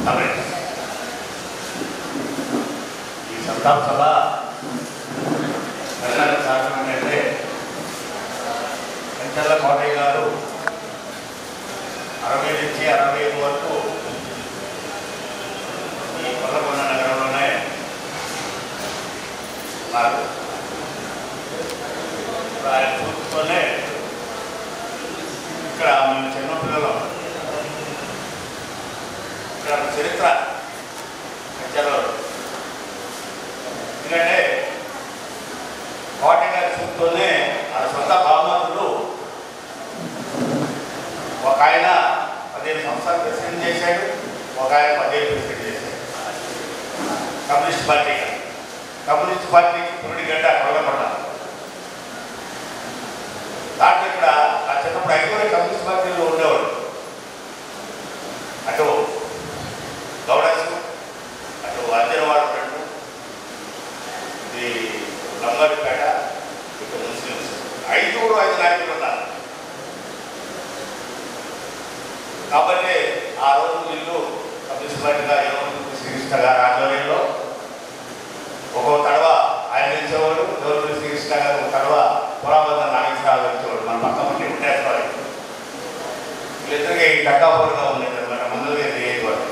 Separate. ఈ సంతాప సభ వెళ్ళడానికి కారణం ఏంటంటే వెంకటల కోటయ్య గారు 60 నుంచి 65 వరకు ఈ కొల్లకొండ నగరంలోనే ఉన్నారు. ఆయన చూస్తూనే ఇక్కడ మేము చిన్నపిల్లలు ఇక్కడ చరిత్ర చదవరు. ఎందుకంటే కోటయ్య గారి చూస్తూనే ఆ సొంత బావమతులు ఒక ఆయన 15 సంవత్సరాలు ప్రెసిడెంట్ చేశాడు, ఒక ఆయన 10 ఏళ్ళు ప్రెసిడెంట్ చేశాడు. కమ్యూనిస్ట్ పార్టీకి పురుడిగడ్డ కొల్లకొండ. దాంట్లో ఇక్కడ ఆ చిన్నప్పుడు 5 కమ్యూనిస్ట్ పార్టీలో ఉండేవాడు. అటు గౌడస్, అటు అంజనవాడ ఫ్రెండ్, ఇది లంబాడిపేట, ఇటు ముస్లిమ్స్ 5 నాయకులు ఉన్నారు. కాబట్టి ఆ రోజు వీళ్ళు కమ్యూనిస్ట్ పార్టీగా ఎవరు శ్రీకృష్ణ గారి ఆధ్వర్యంలో ఒక్కో తడవ ఆయన గెలిచేవాడు, గౌరవ శ్రీకృష్ణ గారు ఒక తడవ పురాబంధ నాగేశ్వరరావు గెలిచేవాడు. మన పక్క ఉండి ఉండేవాడు. వీళ్ళిద్దరికి టక్కాపోరుగా ఉండేది మన ముందుగా ఎదిగేవాడు.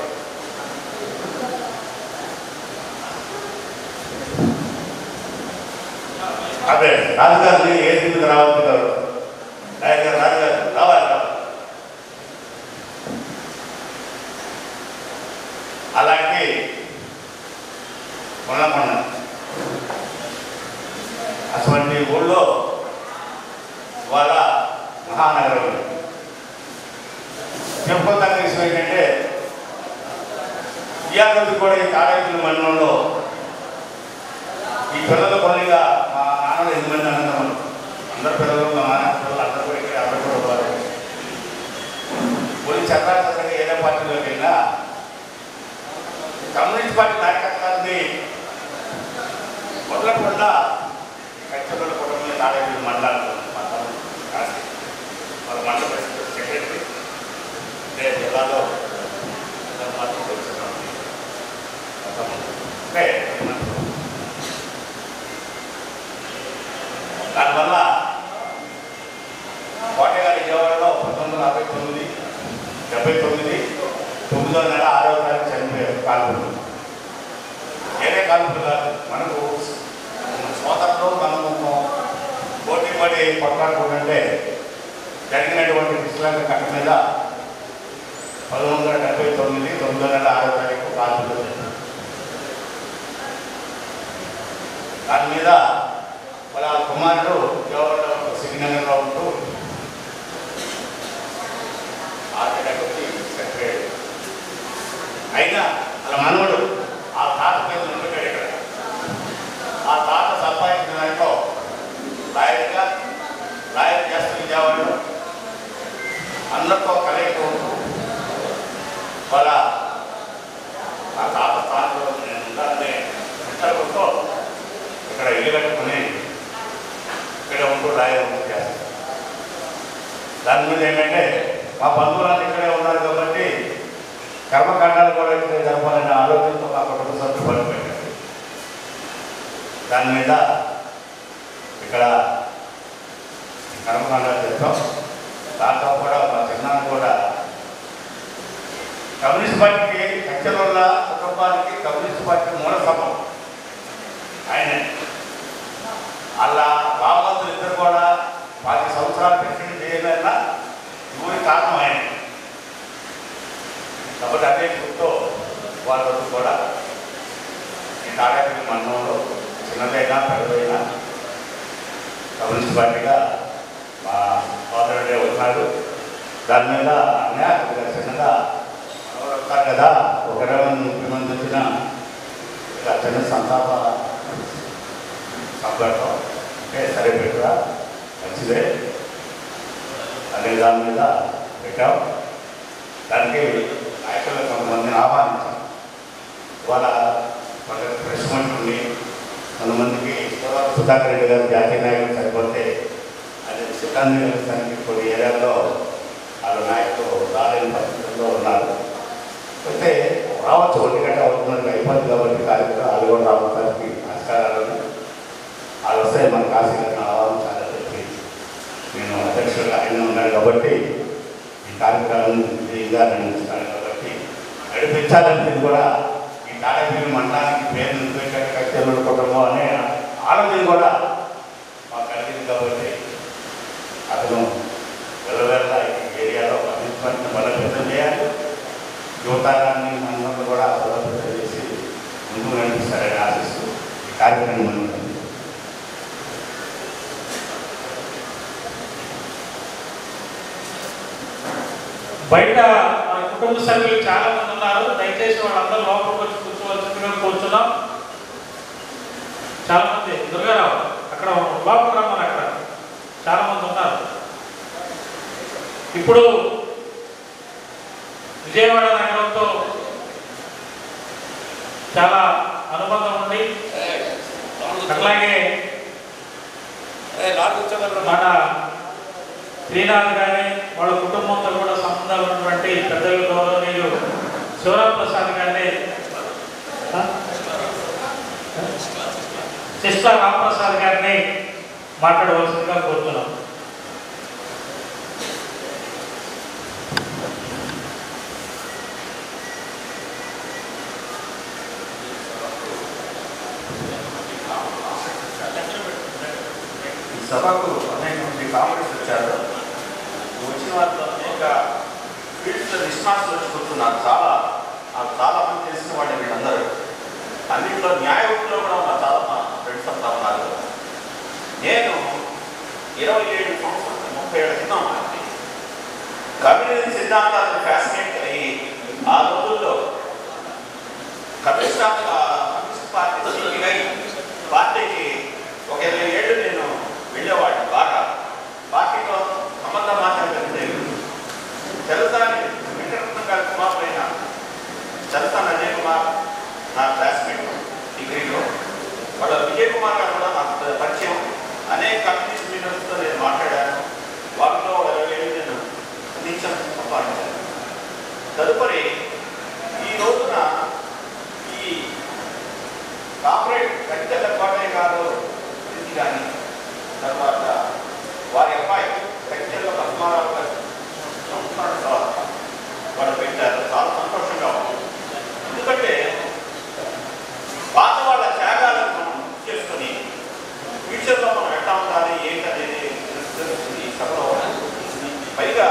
అదే రాజుగారిని ఏది మీద రావద్దు గారు, రాజుగారు రావాలి. అలాంటి కొల్లకొండ అటువంటి ఊళ్ళో వాళ్ళ మహానగరం. చెప్పుకోదగ్గ విషయం ఏంటంటే ఇయాలకి కూడా ఈ తాడేపల్లి మండలంలో ఈ పిల్లలు కొన్నిగా మా నాన్నలు 8 మంది అన్నదమ్ములు, అందరు పిల్లలు, మా నాన్న పిల్లలు అందరూ కూడా ఇక్కడ అందరూ కూడా వారు కొన్ని చట్టాచట్టంగా ఏదో పార్టీలోకి వెళ్ళినా కమ్యూనిస్ట్ పార్టీ నాయకత్వాన్ని మొదలకుండా కచ్చగొండ కుటుంబం తాడేపల్లి మండలాలు కాసి వాళ్ళ మండల ప్రెసిడెంట్ సెక్రటరీ జిల్లాలో దానివల్ల కోటయ్య గారి విజయవాడలో 1969 9వ నెల 6వ తారీఖు చనిపోయారు. కాల్పులు ఏదే కాల్పులు కాదు, మనకు సోదరులు మనము పోటీ పడి కొట్లాడుకుంటుంటే జరిగినటువంటి శ్రీలంక కట్ట మీద 1979 9వ నెల 6వ తారీఖు కాల్పులు. దాని మీద వాళ్ళ కుమారుడు విజయవాడలో శ్రీనగర్లో ఉంటూ ఆర్కిటెక్ట్ వచ్చి సెక్రటరీ అయినా అలా మనవడు ఆ తాత మీద ఉండిపోయాడు. ఇక్కడ ఆ తాత సంపాదించిన దాంట్లో లాయర్ చేస్తూ విజయవాడలో అందరితో కలయిక ఉంటూ వాళ్ళ ఆ తాత స్థానంలో నేను ఉండాలని ఇద్దరుతో ఇక్కడ ఇల్లు కట్టుకుని ఇక్కడ ఉంటూ లాయర్ చేస్తారు. దాని మీద ఏంటంటే మా బంధువులు ఇక్కడే ఉన్నారు కాబట్టి కర్మకాండాలు కూడా ఇక్కడ జరపాలనే ఆలోచనతో మా కుటుంబ సభ్యులు పడిపోయారు. దాని మీద ఇక్కడ కర్మకాండాలు చేస్తాం. దాంతో కూడా మా చిన్నాన్ని కూడా కమ్యూనిస్ట్ పార్టీకి కచ్చల కుటుంబానికి కమ్యూనిస్ట్ పార్టీ మూల స్తంభం ఆయన. అలా బాబులు ఇద్దరు కూడా 10 సంవత్సరాలు ప్రెసిడెంట్ చేయాలన్నా ఊరి కారణం ఆయన. కాబట్టి అదే చూస్తూ వాళ్ళతో కూడా ఈ తాడేపల్లి మండలంలో చిన్నదైనా పెద్దదైనా కమ్యూనిస్ట్ పార్టీగా మా సోదరుడే ఉన్నారు. దాని మీద అన్యాయ చిన్నగా వస్తారు కదా, ఒక 20-30 మంది వచ్చిన ఇక చిన్న సంతాప సభలో అంటే సరే పెట్టురా మంచిదే అనే దాని మీద పెట్టాం. దానికి నాయకులు కొంతమందిని ఆహ్వానించాం. ఇవాళ ప్రెస్ మంత్రుల్ని కొంతమందికి సుధాకర్ రెడ్డి గారు జాతీయ నాయకులు సరిపోతే అది సిబ్బంది నిలుస్తానికి కొన్ని ఏరియాల్లో వాళ్ళ నాయకులు రాలేని పరిస్థితుల్లో ఉన్నారు. అయితే ఉన్నాను కాబట్టి ఈ కార్యక్రమం విజయంగా నడిపిస్తాను కాబట్టి నడిపించాలనేది కూడా ఈ తాడేపల్లి మండలానికి పేరు కట్టెల కుటుంబం అనే ఆలోచన కూడా మాకు కలిగింది కాబట్టి అతను వెళ్ళవేళ ఈ ఏరియాలో అభివృద్ధిని బలోపేతం చేయాలి, యువతరాన్ని అందరూ కూడా బలోపేతం చేసి ముందుకు నడిపిస్తారని ఆశిస్తూ ఈ కార్యక్రమం ఉంటుంది. బయట కుటుంబ సభ్యులు చాలా మంది ఉన్నారు, దయచేసి వాళ్ళందరూ లోపలికి వచ్చి కూర్చోవలసిందిగా కూర్చున్నాం. చాలా మంది దుర్గారావు అక్కడ లోపలికి రమ్మని అక్కడ చాలా మంది ఉన్నారు. ఇప్పుడు విజయవాడ నగరంతో చాలా అనుబంధం ఉంది. అట్లాగే మన శ్రీనాథ్ గారి వాళ్ళ కుటుంబంతో కూడా సంబంధాలు ఉన్నటువంటి పెద్దలు గౌరవనీయులు శివరాంప్రసాద్ గారిని, శిష్లా రాంప్రసాద్ గారిని మాట్లాడవలసిందిగా కోరుతున్నాం. సభకు అనేక మంది కాంగ్రెస్ వచ్చారు. వచ్చిన వారితో అనేక ఫీల్డ్స్లో నిష్ణాసులు వచ్చి కూర్చున్నారు. చాలా మంది తెలిసిన వాళ్ళు వీళ్ళందరూ అన్నింటిలో న్యాయవృత్తిలో కూడా ఉన్న చాలా ఫ్రెండ్స్ అంతా ఉన్నారు. నేను 27 సంవత్సరాలు 30 ఏళ్ళ క్రితం కమ్యూనిజం సిద్ధాంతాలను ఫ్యాసినేట్ అయ్యి ఆ రోజుల్లో కమ్యూనిస్ట్ పార్టీ పార్టీకి ఒక 20 ఏళ్ళు నేను వెళ్ళేవాడిని. బాగా పార్టీతో సంబంధం మాత్రం తెలిసేది. తెలుసాని వెంకటరత్నం గారి కుమారుడైన తెలుసాను అజయ్ కుమార్ నా క్లాస్మేట్ డిగ్రీలో, వాళ్ళ విజయ్ కుమార్ గారు కూడా నాకు పరిచయం. అనేక కమ్యూనిస్ట్ లీడర్స్తో నేను మాట్లాడాను. వాటిలో 20 ఏళ్ళు నేను అందించిన సంపాదించాను. తదుపరి ఈ రోజున ఈ కామ్రేడ్ కట్టెల కోటయ్య గారు కానీ తర్వాత వారి అబ్బాయి కట్టెల పద్మారావు గారు వాళ్ళు పెట్టారు. చాలా సంతోషంగా ఉంది. ఎందుకంటే పాత వాళ్ళ త్యాగాలను మనం చేసుకొని ఫ్యూచర్లో మనం ఎట్లా ఉండాలి ఏంటనేది తెలుస్తుంది ఈ సభలో. పైగా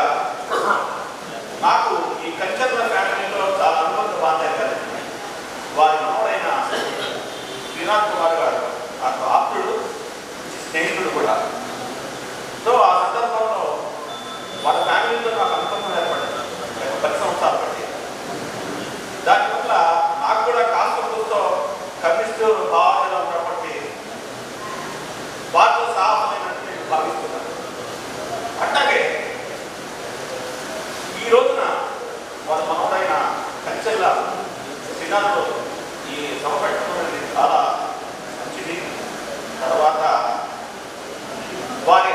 నాకు ఈ కల్చర్ల ఫ్యామిలీలో చాలా అనుబంధ బాధ్యత కలిగింది. వారి మనవడైన శ్రీనాథ్ కుమార్ గారు నాకు ఆప్తుడు, స్నేహితుడు కూడా. సో ఆ సందర్భంలో వాళ్ళ ఫ్యామిలీతో నాకు అనుబంధం ఏర్పడింది 10 సంవత్సరాలు బట్టి. దానివల్ల నాకు కూడా కాస్తో కమ్యూనిస్టు భావనలో ఉన్నప్పటికీ వారితో సాహసమైనట్టు నేను భావిస్తున్నాను. అట్లాగే ఈ రోజున వాళ్ళ మనోడైన కల్చర్ల సినాలో ఈ సభ పెట్టుకున్నది చాలా మంచిది. తర్వాత వారి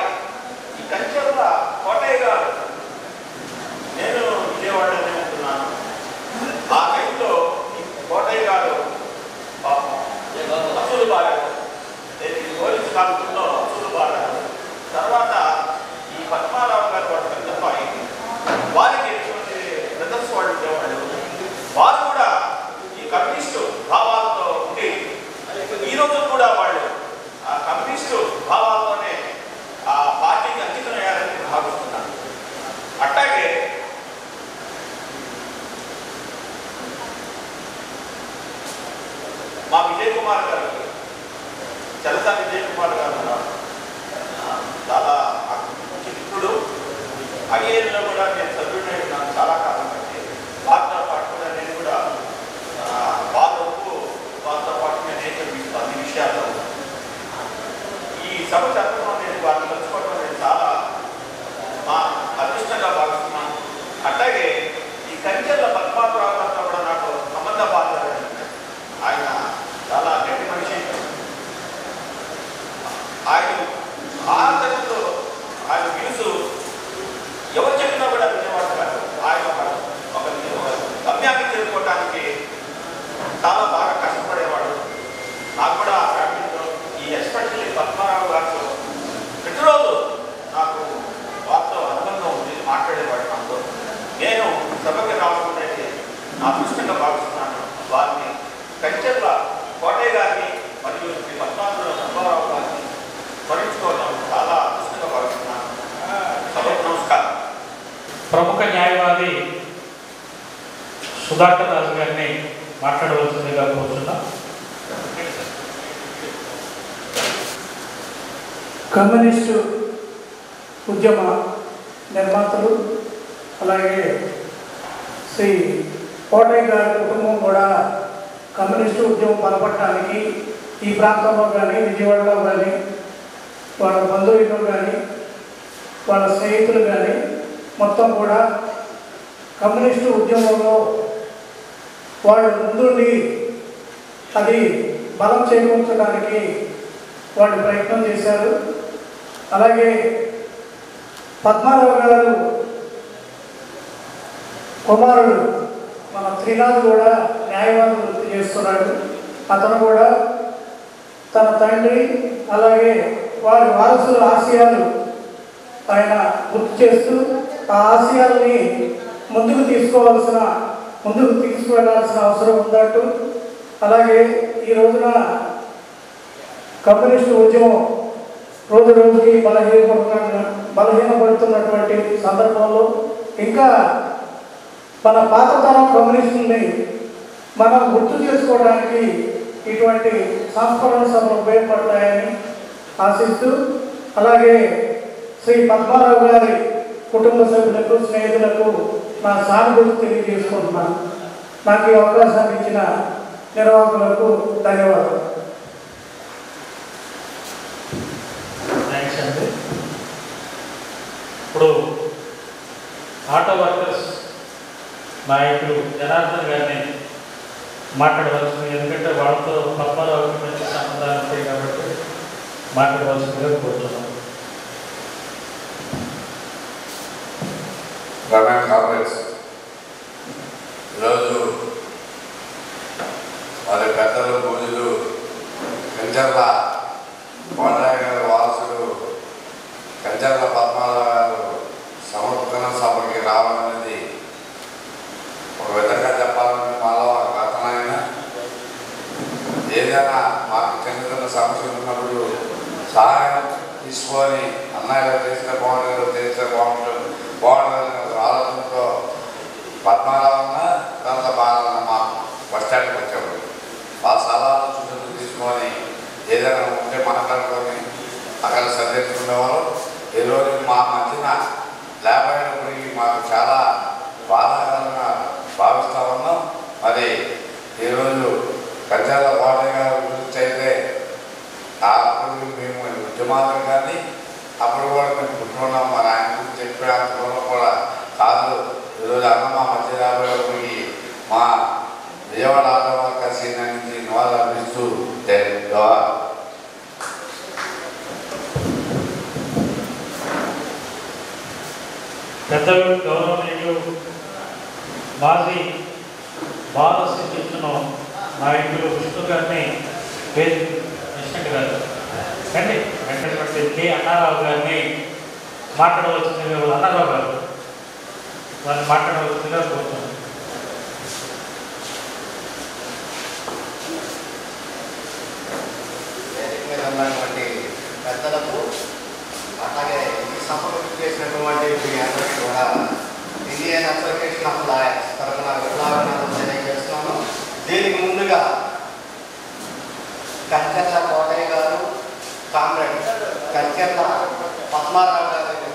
ఈ కల్చర్ల కోటయ్య గారు, నేను విజయవాడలోనే ఉంటున్నాను. ఆ టైంలో కోటయ్య గారు అసలు బాగారు పోలీసు కాలంలో అసలు బాగారు. తర్వాత ఈ పద్మారావు గారు వాడు పెద్దమ్మాయి, వారికి ఎటువంటి బ్రదర్స్ వాళ్ళు ఉండేవాళ్ళు. వారు కూడా ఈ కమ్యూనిస్టు భావాలతో ఉండి ఈ రోజు కూడా వాళ్ళు ఆ కమ్యూనిస్టు భావాలతోనే ఆ పార్టీకి అంకితం అయ్యారని భావిస్తున్నాను. అట్లాగే మా విజయ్ కుమార్ గారు, చలసా విజయ్ కుమార్ గారు చాలా ఇప్పుడు ఐఏఎల్లో కూడా నేను సభ్యుడిని ఉన్నాను చాలా కాలం బట్టి. వారితో పాటు కూడా నేను కూడా వారితో పాటు నేను అన్ని విషయాల్లో ఈ సభ జరపడం నేను వారిని కలుసుకోవడం నేను చాలా మా అదృష్టంగా భావిస్తున్నాను. అట్లాగే ఈ కంచెల పద్మారావు గారితో కూడా నాకు సంబంధ బాధ్యత. ఆయన చాలా గట్టి మనిషి. ఆయన ఆదరణతో ఆయన విలుసు ఎవరు చెప్పినా కూడా వినేవాడు కాదు. ఆయన ఒక గమ్యాన్ని చేరుకోవడానికి చాలా బాగా కష్టపడేవాడు. నాకు కూడా ఆ ఫ్యామిలీలో ఈ ఎస్పెషల్లీ పద్మారావు గారితో ప్రతిరోజు నాకు వారితో అనుబంధం సభకి రావడం అయితే అదృష్టంగా భావిస్తున్నాను. వారిని కంచెర్ల కోటయ్య గారిని మరియు శ్రీ పద్మావతి సుబ్బారావు గారిని స్మరించుకోవడం చాలా అదృష్టంగా భావిస్తున్నాను. సభకు నమస్కారం. ప్రముఖ న్యాయవాది సుధాకర్ రాజు గారిని మాట్లాడవలసిందిగా కోరుతున్నాం. కమ్యూనిస్టు ఉద్యమ నిర్మాతలు అలాగే శ్రీ కోటయ్య గారి కుటుంబం కూడా కమ్యూనిస్టు ఉద్యమం బలపడటానికి ఈ ప్రాంతంలో కానీ విజయవాడలో కానీ వాళ్ళ బంధువులు కానీ వాళ్ళ స్నేహితులు కానీ మొత్తం కూడా కమ్యూనిస్టు ఉద్యమంలో వాళ్ళు ముందుండి అది బలం చేకూర్చడానికి వాళ్ళు ప్రయత్నం చేశారు. అలాగే పద్మారావు గారు కుమారుడు మన త్రినాథ్ కూడా న్యాయవాదం వృత్తి చేస్తున్నాడు. అతను కూడా తన తండ్రి అలాగే వారి వారసుల ఆశయాలు ఆయన గుర్తు చేస్తూ ఆ ఆశయాల్ని ముందుకు తీసుకువెళ్లాల్సిన అవసరం ఉందంటూ, అలాగే ఈ రోజున కమ్యూనిస్టు ఉద్యమం రోజు రోజుకి బలహీనపడుతున్నటువంటి సందర్భంలో ఇంకా మన పాతతరం కమ్యూనిస్టుల్ని మనం గుర్తు చేసుకోవడానికి ఇటువంటి సంస్కరణ సభలు ఉపయోగపడతాయని ఆశిస్తూ, అలాగే శ్రీ పద్మారావు గారి కుటుంబ సభ్యులకు స్నేహితులకు నా సానుభూతి తెలియజేసుకుంటున్నాను. నాకు ఈ అవకాశాన్ని ఇచ్చిన నిర్వాహకులకు ధన్యవాదాలు. థ్యాంక్స్ అండి. ఇప్పుడు ఆటో వర్కర్స్ నాయకులు జనార్దన్ గారిని మాట్లాడవలసింది, ఎందుకంటే వాళ్ళతో పద్మారావుకి మంచి సంబంధాలు ఉంటాయి కాబట్టి మాట్లాడవలసిందిగా కోరుతున్నాం. కాంగ్రెస్ ఈరోజు వారి పెద్దలు పూజలు కంచర్ల కోటయ్య గారి వారసుడు కంచర్ల పద్మారావు గారు సంస్కరణ సభకి రావడం అనేది ఒక విధంగా చెప్పాలంటే మాలో కథనైనా ఏదైనా మాకు చిన్న సమస్యలు ఉన్నప్పుడు సహాయం తీసుకొని అన్నయ్యలో చేస్తే బాగుంటుంది ఆలోచనతో పద్మారావున తర్వాత బాగా మా బస్ స్టాండ్కి వచ్చేవాడు. వాళ్ళ సలహాలు సూచనలు తీసుకొని ఏదైనా ఉంటే మాట్లాడుకొని అక్కడ సందర్శించుకునేవారు. ఈరోజు మా మధ్యన లేకపోయినప్పటికీ మాకు చాలా బాధాకరంగా భావిస్తూ ఉన్నాం. మరి ఈరోజు కంచాల కోటయ్య గారి గురించి అయితే అప్పుడు మేము ఉద్యమాలు కానీ అప్పుడు కూడా మేము పుట్టుకున్నాం. మరి ఆయన గురించి చెప్పే అంతలో కూడా కాదు. ఈరోజు అన్న మా మధ్య రాబోయేపటికి మా విజయవాడ ఆటో వర్కర్స్ యూనియన్ నుంచి నివాళులు అర్పిస్తూ పెద్దలు గౌరవనీయులు మాజీ భారత శిక్షణ నాయకులు విష్ణు గారిని ప్రెసిడెంట్ గారు అండి వెంటనే కె అన్నారావు గారిని మాట్లాడవలసిందిగా అన్నారావు గారు వారిని మాట్లాడవలసిందిగా కోరుతున్నాను. ఉన్నటువంటి పెద్దలకు అలాగే ఈ సభకు చేసినటువంటి మీ అందరికీ కూడా ఇండియన్ అసోసియేషన్ ఆఫ్ లాయర్స్ తరఫున విప్లవాలను తెలియజేస్తున్నాను. దీనికి ముందుగా కంచెర్ల కోటయ్య గారు, కామ్రేడ్ కంచెర్ల పద్మారావు గారు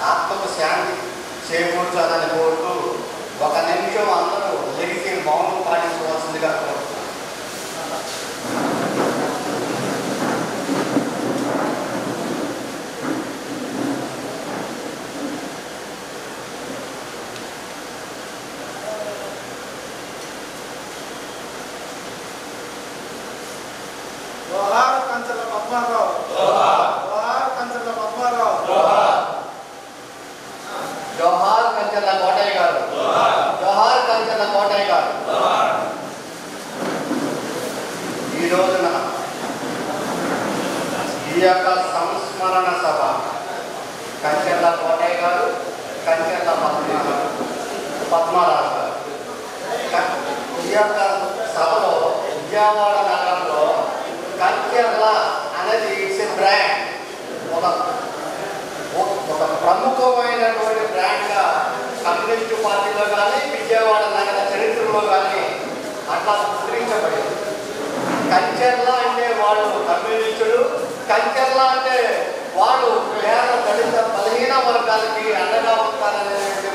ఆత్మకు శాంతి చేకూర్చాలని కోరుతూ ఒక నిమిషం అందరూ లెగిసి మౌనం పాటించవలసిందిగా కోరుతున్నాను. జోహార్ కంచెర్ల పద్మారావు, జోహార్ కంచెర్ల పద్మారావు, జోహార్ కంచెర్ల కోటయ్య గారు, జోహార్ కంచెర్ల కోటయ్య గారు. ఈ రోజున ఈ యొక్క సంస్మరణ సభ కంచెర్ల కోటయ్య గారు, కంచెర్ల పద్మారావు గారు. సభలో విజయవాడ నగరంలో కంచెర్ల అనేది ఇట్స్ ఏ బ్రాండ్, ఒక ప్రముఖమైనటువంటి బ్రాండ్గా కమ్యూనిస్టు పార్టీలో కానీ విజయవాడ నగర చరిత్రలో కానీ అట్లా ముద్రించబడింది. కంచెర్ల అంటే వాళ్ళు కమ్యూనిస్టులు, కంచెర్ల అంటే వాళ్ళు పేద దళిత బలహీన వర్గాలకి అండగా ఉంటారనేటువంటి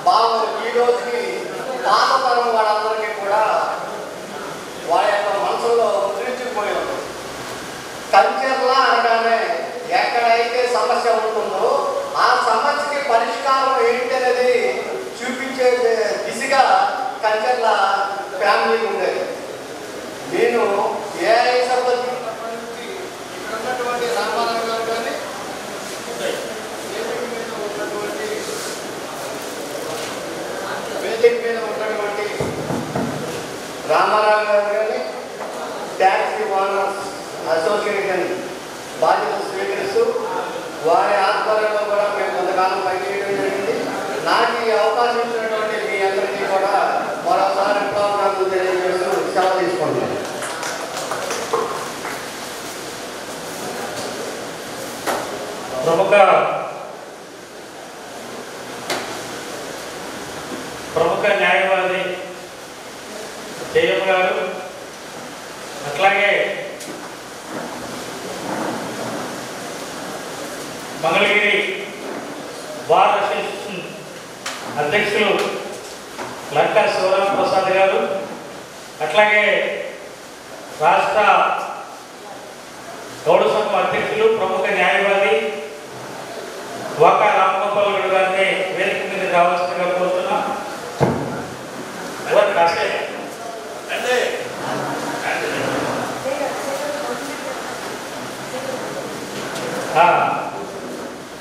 భావం ఈ రోజుకి పాత తరం వాళ్ళందరికీ కూడా వాళ్ళ యొక్క మనసులో ముద్రించిపోయి ఉంది. కంచెర్ల అనగానే ఎక్కడైతే సమస్య ఉంటుందో ఆ సమస్యకి పరిష్కారం ఏంటి అనేది చూపించే దిశగా కంచెర్ల ఫ్యామిలీ ఉండేది. నేను ఏఐ సభ్యులకి ఉన్నటువంటి రామారావు గారు కానీ వేదిక మీద ఉన్నటువంటి రామారావు గారు కానీ ట్యాక్సీ ఓనర్స్ అసోసియేషన్ బాధ్యతలు స్వీకరిస్తూ వారి ఆధ్వర్యంలో కూడా మేము కొంతకాలం పనిచేయడం జరిగింది. నాకు ఈ అవకాశం ఇచ్చినటువంటి మీ అందరికీ కూడా మరోసారి ప్రోగ్రాం తెలియజేస్తూ సెలవు తీసుకుంటున్నాను. ప్రముఖ న్యాయవాది జయమ్మ గారు, అట్లాగే మంగళగిరి బార్ అసోసియేషన్ అధ్యక్షులు లంకా శివరామ ప్రసాద్ గారు, అట్లాగే రాష్ట్ర గౌడ సంఘం అధ్యక్షులు ప్రముఖ న్యాయవాది వాకా రామగోపాల్ గౌడ్ గారిని వేదిక మీద రావాల్సిందిగా కోరుతున్నాం.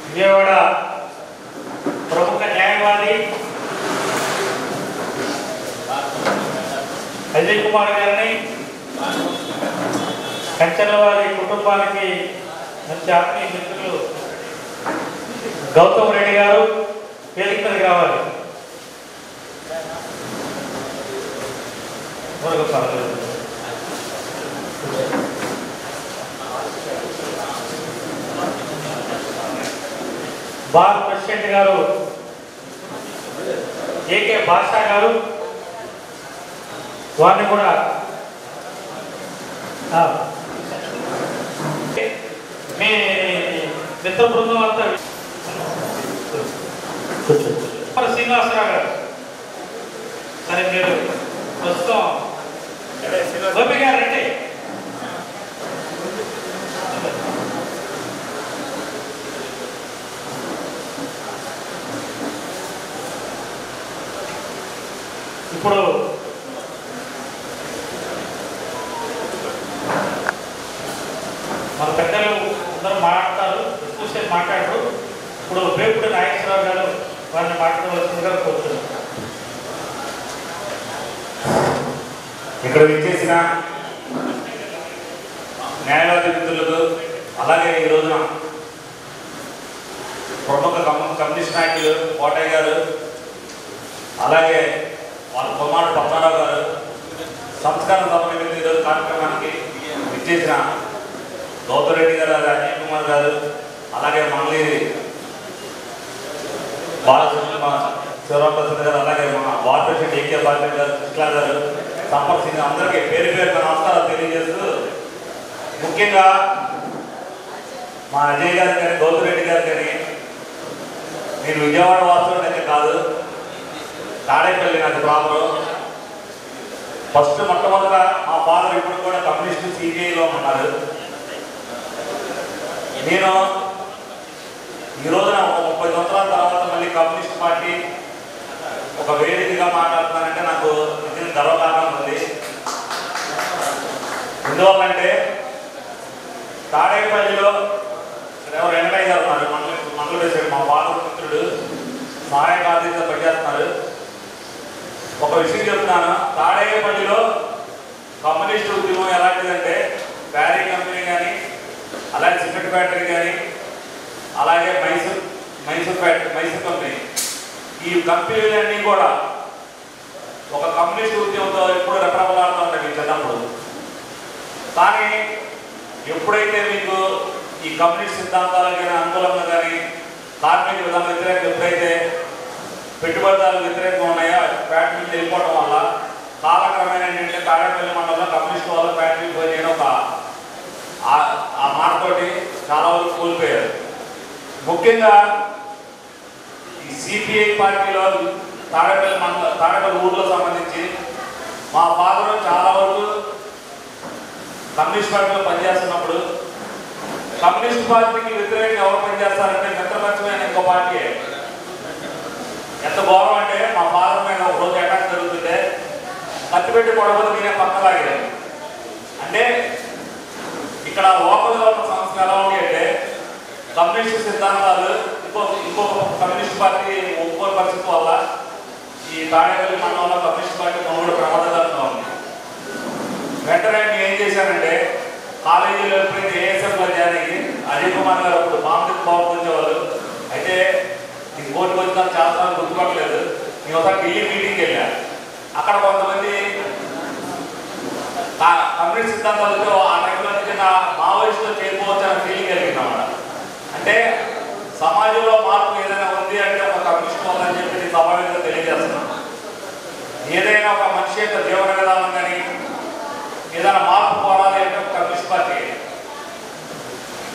విజయవాడ ప్రముఖ న్యాయవాది అజయ్ కుమార్ గారిని, కంచెల వారి కుటుంబానికి మంచి ఆత్మీయ మిత్రులు గౌతమ్ రెడ్డి గారు వేదిక మీద రావాలి. బార్ ప్రెసిడెంట్ గారు ఏకే భాషా గారు, వారిని కూడా మీ మిత్ర బృందం అంతా శ్రీనివాసరావు గారు. సరే, మీరు ప్రస్తుతం గోపి గారు రండి. ఇప్పుడు మన పెద్దలు అందరూ మాట్లాడతారు, ఎక్కువసేపు మాట్లాడరు. ఇప్పుడు వేపుడు నాగేశ్వరరావు గారు వారిని మాట్లాడవలసిందిగా కోరుతున్నాను. ఇక్కడ విచ్చేసిన న్యాయవాది మిత్రులకు, అలాగే ఈ రోజున ప్రముఖ కమ్యూనిస్ట్ నాయకులు కోటయ్య గారు, అలాగే వాళ్ళ కుమారుడు పద్మారావు గారు, సంస్కారం సభ నిమిత్తం ఈరోజు కార్యక్రమానికి విచ్చేసిన గౌతమ్ రెడ్డి గారు, అజయ్ కుమార్ గారు, అలాగే మంగళగిరి శివరామప్రసాద్ గారు, అలాగే మా వార్ ప్రెసిడెంట్ ఏకే భాష గారు, కృష్ణ గారు, సంపత్ సింగ్, అందరికీ పేరు పేరు నమస్కారాలు తెలియజేస్తూ, ముఖ్యంగా మా అజయ్ గారు కానీ గౌతమ్ రెడ్డి గారు కానీ, నేను విజయవాడ వాస్తవం అయితే కాదు, తాడేపల్లి నాకు ప్రాపరు. ఫస్ట్ మొట్టమొదట మా ఫాదర్ ఇప్పుడు కూడా కమ్యూనిస్టు సిపిఐలో ఉన్నారు. నేను ఈ రోజున ఒక 30 సంవత్సరాల తర్వాత మళ్ళీ కమ్యూనిస్ట్ పార్టీ ఒక వేదికగా మాట్లాడుతున్నానంటే నాకు నిజంగా గర్వకారణం ఉంది. ఎందువల్లంటే తాడేపల్లిలో వెంకటయ్య గారు ఉన్నారు, మంగళూరు మా ఫాదర్ మిత్రుడు, సహాయ బాధ్యతగా పనిచేస్తున్నారు. ఒక విషయం చెప్తున్నాను, తాడేపల్లిలో కమ్యూనిస్ట్ ఉద్యమం ఎలాంటిదంటే బ్యారీ కంపెనీ కానీ, అలాగే సిమెంట్ ఫ్యాక్టరీ కానీ, అలాగే మైసూర్ కంపెనీ, ఈ కంపెనీలన్నీ కూడా ఒక కమ్యూనిస్ట్ ఉద్యమంతో ఎప్పుడు రెపరెపలాడుతూ ఉంటాయి మీకు చిన్నప్పుడు. కానీ ఎప్పుడైతే మీకు ఈ కమ్యూనిస్ట్ సిద్ధాంతాలకు కానీ అనుకూలంగా కానీ కార్మిక విధానం వ్యతిరేకంగా ఎప్పుడైతే పెట్టుబడిదారులు వ్యతిరేకంగా ఉన్నాయో ఫ్యాక్టరీలు వెళ్ళిపోవడం వల్ల కాలక్రమేణా ఏంటంటే తాడేపల్లి మండలంలో కమ్యూనిస్ట్ వాళ్ళ ఫ్యాక్టరీలు పోయి ఒక ఆ మాటతోటి చాలా వరకు కోల్పోయారు. ముఖ్యంగా ఈ సిపిఐ పార్టీలో తాడేపల్లి ఊర్లో సంబంధించి మా ఫాదర్ చాలా వరకు కమ్యూనిస్ట్ పార్టీలో పనిచేస్తున్నప్పుడు కమ్యూనిస్ట్ పార్టీకి వ్యతిరేకంగా ఎవరు పనిచేస్తారంటే మిత్రపక్షమైన ఇంకో పార్టీ. ఎంత గౌరవం అంటే మా ఫాదర్ మీద ఒక రోజు అటాక్ జరుగుతుంటే కత్తిపెట్టి పొడవలు నేనే పక్కలాగాను. అంటే ఇక్కడ లోకల్గా ఉన్న సమస్యలు ఎలా ఉన్నాయి అంటే కమ్యూనిస్ట్ సిద్ధాంతాలు ఇంకొక కమ్యూనిస్ట్ పార్టీ ఒప్పుకోని పరిస్థితి వల్ల ఈ తాడేపల్లి మండలంలో కమ్యూనిస్ట్ పార్టీ మనుగడ ప్రమాదకరంగా ఉంది. వెంటనే నేను ఏం చేశానంటే కాలేజీలో ఎప్పుడైతే ఏఎస్ఎఫ్లో జాయిన్ అయ్యి అజయ్ కుమార్ గారు అప్పుడు బాంబుకి బాగుంచేవాళ్ళు. అయితే ఈ కోర్టుకు వచ్చిన చాలాసార్లు గుర్తుపట్టలేదు. నేను ఒకసారి ఢిల్లీ మీటింగ్కి వెళ్ళాను. అక్కడ కొంతమంది కమ్యూనిస్ట్ సిద్ధాంతాలతో ఆ టైంలో నిజంగా మావోయిస్టులో చేరుకోవచ్చు అని ఫీలింగ్ కలిగిందన్నమాట. అంటే సమాజంలో మార్పు ఏదైనా ఉంది అంటే ఒక కమ్యూనిస్ట్ ఉందని చెప్పి నేను సమాజంగా తెలియజేస్తున్నాను. ఏదైనా ఒక మనిషి యొక్క జీవన విధానం కానీ ఏదైనా మార్పు కోరాలి అంటే ఒక కమ్యూనిస్ట్ పార్టీ.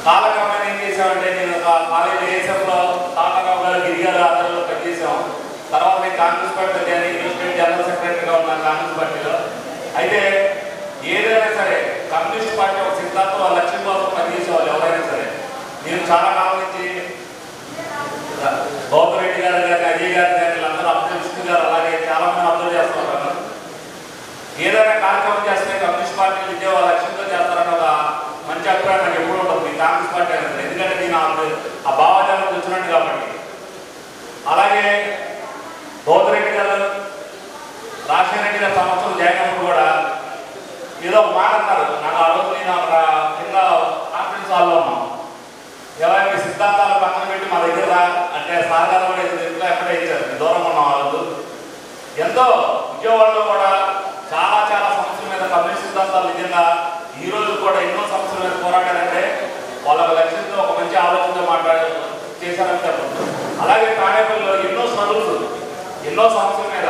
కాలక్రమేణా ఏం చేశామంటే నేను ఒక కాలేజీ ఏఎస్ఎఫ్లో తాతారావు గారు గిరిగారు ఆధ్వర్యంలో పనిచేసాం. తర్వాత నేను కాంగ్రెస్ పార్టీ కానీ స్టేట్ జనరల్ సెక్రటరీగా ఉన్నాను కాంగ్రెస్ పార్టీలో. అయితే ఏదైనా సరే కమ్యూనిస్ట్ పార్టీ ఒక సిద్ధాంతం వాళ్ళ లక్ష్యం కోసం పనిచేసే వాళ్ళు ఎవరైనా సరే నేను చాలా కాలం నుంచి గౌతమ్ రెడ్డి గారు కానీ అజయ్ గారు కానీ వీళ్ళందరూ అబ్దుల్ విష్ణు గారు అలాగే చాలా మంది అబ్జర్వ్ చేస్తూ ఉంటారు. ఏదైనా కార్యక్రమం చేస్తే కమ్యూనిస్ట్ పార్టీ విద్య వాళ్ళ లక్ష్యంతో చేస్తారన్న ఒక మంచి అభిప్రాయం నాకు ఎప్పుడు ఉంటుంది మీ కాంగ్రెస్ పార్టీ అనేది. ఎందుకంటే నేను ఆ భావజాలం తెచ్చినట్టు కాబట్టి. అలాగే గౌతమ్ రెడ్డి గారు రాజశేఖర రెడ్డి గారు సంవత్సరం జాయిన్ అయినప్పుడు కూడా ఏదో ఒక మాట అన్నారు. నాకు ఆ రోజు నేను అక్కడ కింద కాన్ఫరెన్స్ హాల్లో ఉన్నాం. ఎవరైనా సిద్ధాంతాలు పక్కన పెట్టి మా దగ్గర అంటే సాధారణ కూడా ఇంట్లో ఎక్కడే ఇచ్చారు. దూరంగా ఉన్నాం. ఆ రోజు ఎంతో విజయవాడలో కూడా చాలా చాలా సమస్యల మీద కమ్యూనిస్ట్ సిద్ధాంతాలు నిజంగా ఈ రోజు కూడా ఎన్నో సమస్యల మీద పోరాడారంటే వాళ్ళ లక్ష్యంతో ఒక మంచి ఆలోచనతో చేశారని చెప్పచ్చు. అలాగే తాడేపల్లిలో ఎన్నో స్ట్రగుల్స్ ఎన్నో సమస్యల మీద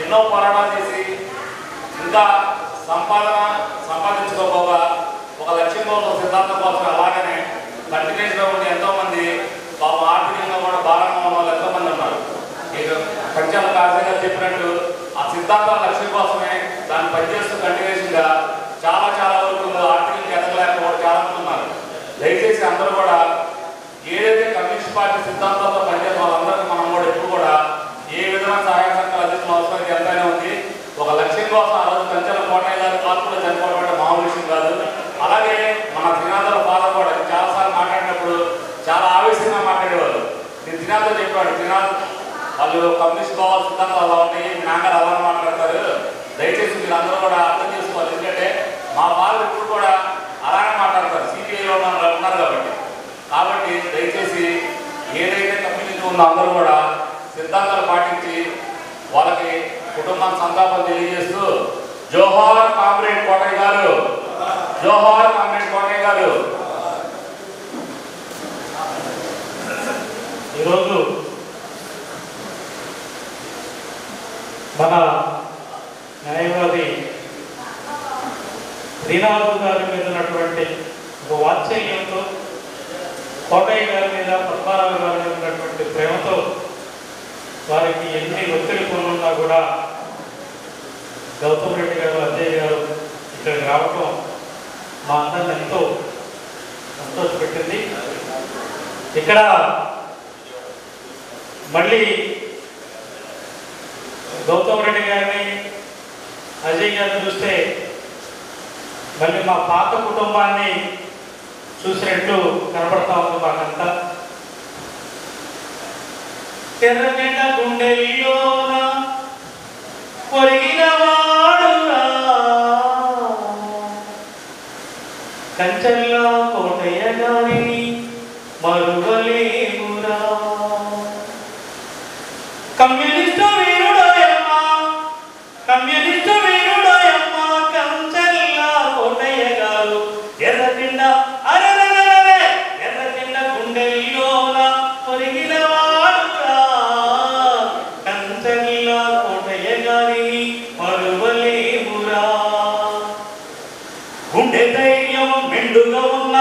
ఎన్నో పోరాటాలు చేసి ఇంకా సంపాదించుకోగా ఒక లక్ష్యం కోసం సిద్ధాంతం కోసం అలాగనే కంటిన్యూస్గా ఉండి ఎంతోమంది పాపం ఆర్థికంగా కూడా భారంగా ఉన్న వాళ్ళు ఎంతోమంది ఉన్నారు. ఇక పంచాల కాశీ గారు చెప్పినట్టు ఆ సిద్ధాంతాల లక్ష్యం కోసమే దాన్ని పనిచేస్తూ కంటిన్యూషన్గా చాలా చాలా వరకు ఆర్థికంగా ఎదగలేక కూడా చాలా మంది ఉన్నారు. దయచేసి అందరూ కూడా ఏదైతే కమ్యూనిస్ట్ పార్టీ సిద్ధాంతాలతో పనిచేసే వాళ్ళందరికీ మనం కూడా ఎప్పుడు కూడా ఏ విధమైన సహాయ సహకారాలు అందించిన అవసరం ఎంతైనా ఉంది. ఒక లక్ష్యం కోసం ఆ రోజు కంచెల కోటయ్య గారు కాల్పులో చనిపోవడం అంటే మామూలు విషయం కాదు. అలాగే మన త్రినాథుల ఫాదర్ కూడా చాలాసార్లు మాట్లాడినప్పుడు చాలా ఆవేశంగా మాట్లాడేవారు. నేను త్రినాథ్తో చెప్పాడు, త్రినాథ్ వాళ్ళు కమ్యూనిస్ట్ భావాలు సిద్ధాంతాలు అలా ఉంటాయి, మీ నాన్నగారు అలా మాట్లాడతారు, దయచేసి మీరు అందరూ కూడా అర్థం చేసుకోవాలి. ఎందుకంటే మా వాళ్ళు ఇప్పుడు కూడా అలానే మాట్లాడతారు, సిపిఐలో ఉన్నారు కాబట్టి దయచేసి ఏదైతే కమ్యూనిటీ ఉందో అందరూ కూడా సిద్ధాంతాలు పాటించి వాళ్ళకి కుటుంబాన్ని సంతాపం తెలియజేస్తూ జోహార్ కామ్రేడ్ కోటయ్య గారు, జోహార్ కామ్రేడ్ కోటయ్య గారు. ఈరోజు మన న్యాయవాది శ్రీనాథు గారి మీద ఉన్నటువంటి ఒక వాత్సల్యంతో కోటయ్య గారి మీద పద్మారావు గారి మీద ఉన్నటువంటి ప్రేమతో వారికి ఎన్ని ఒత్తిడి పనులున్నా కూడా గౌతమ్ రెడ్డి గారు అజయ్ గారు ఇక్కడికి రావటం మా అందరిని ఎంతో సంతోషపెట్టింది. ఇక్కడ మళ్ళీ గౌతమ్ రెడ్డి గారిని అజయ్ గారిని చూస్తే మళ్ళీ మా పాత కుటుంబాన్ని చూసినట్టు కనపడతా ఉంది మాకంతా. ఎర్రగడ్డ గుండెల్లోన ఒరిగిన వాడురా కంచెల్లో కోటయ్య గారిని మరువలేమురా. కమ్యూనిస్టు వీరుడోయమ్మ కమ్యూనిస్టు వీరుడోయమ్మ కంచెల్ల కోటయ్య గారు ఎర్రజెండ అరరరరే ఎర్రజెండ గుండెల్లోన పొరిగిన వాడురా కంచెల్ల కోటయ్య గారిని మరువలేమురా గుండె ధైర్యం మెండుగా ఉన్న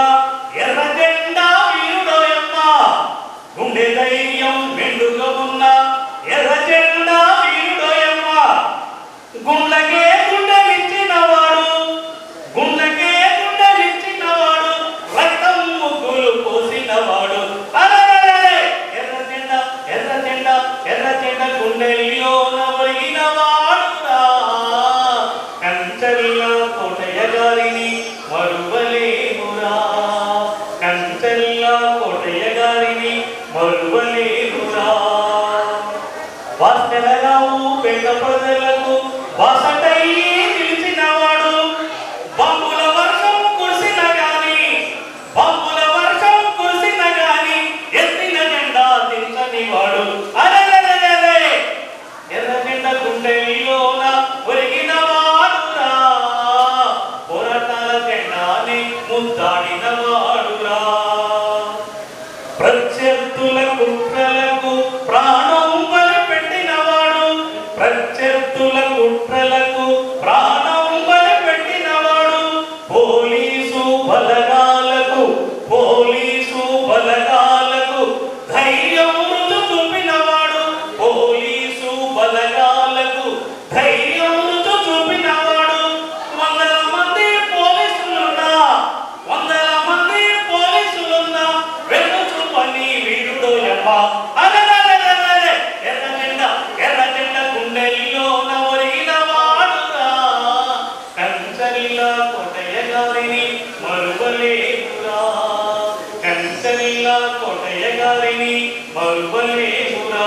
ఎర్రజెండ వీరుడోయమ్మ గుండె ధైర్యం మెండుగా ఉన్న ఎర్రజెండ వీరుడోయమ్మ గుండెకే గుండెలిచ్చినవాడు గుండెకే గుండెలిచ్చినవాడు రక్తం ముగ్గులు పోసినవాడు అరరరే ఎర్రజెండ ఎర్రజెండ ఎర్రజెండ గుండెల్లోన ఒరిగిన వాడురా కంచెల్ల కోటయ్య గారిని మరువలేమురా కంచెల్ల కోటయ్య గారిని మరువలేమురా వాస్తెలరావు పేద ప్రజలకు వాసటై నిలిచినవాడు బాంబుల వర్షం కురిసిన గాని బాంబుల వర్షం కురిసిన గాని ఎత్తిన జెండా దించని వాడు అరరరరే ఎర్రజెండ గుండెల్లోన ఒరిగిన వాడురా పోరాటాల జెండాని ముద్దాడిన వాడురా ప్రత్యర్థుల కుట్రలకు ప్రాణం బలిపెట్టినవాడు ప్రత్యర్థుల కుట్రలకు ప్రాణం బలిపెట్టినవాడు పోలీసు బలగాలకు ధైర్యం రుజు చూపినవాడు పోలీసు బలగాలకు ధైర్యం రుజు చూపినవాడు వందల మంది పోలీసులున్నా వెన్ను పని వీరుడోయమ్మ అరరరరరే ఎర్రజెండ గుండెల్లోన ఒరిగిన వాడురా కంచెల్ల కోటయ్య గారిని మరువలేమురా కంచెల్ల కోటయ్య గారిని మరువలేమురా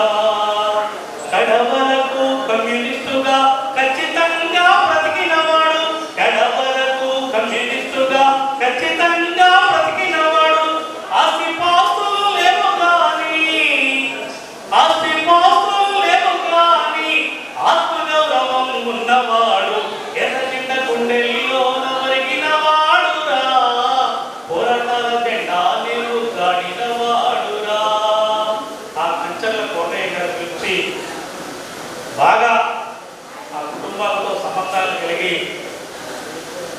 కడవరకు కమ్యూనిస్టుగా ఖచ్చితంగా బ్రతికినవాడు కడవరకు కమ్యూనిస్టుగా ఖచ్చితంగా బ్రతికినవాడు ఆస్తిపాస్తులు లేవు కానీ ఆత్మగౌరవం ఉన్నవాడు ఎర్రజెండ గుండెల్లోన ఒరిగిన వాడురా పోరాటాల జెండా నిలుగాడిన వాడురా ఆ కంచెల్ల కోటయ్య గారి గురించి బాగా ఆ కుటుంబాలతో సంబంధాలు కలిగి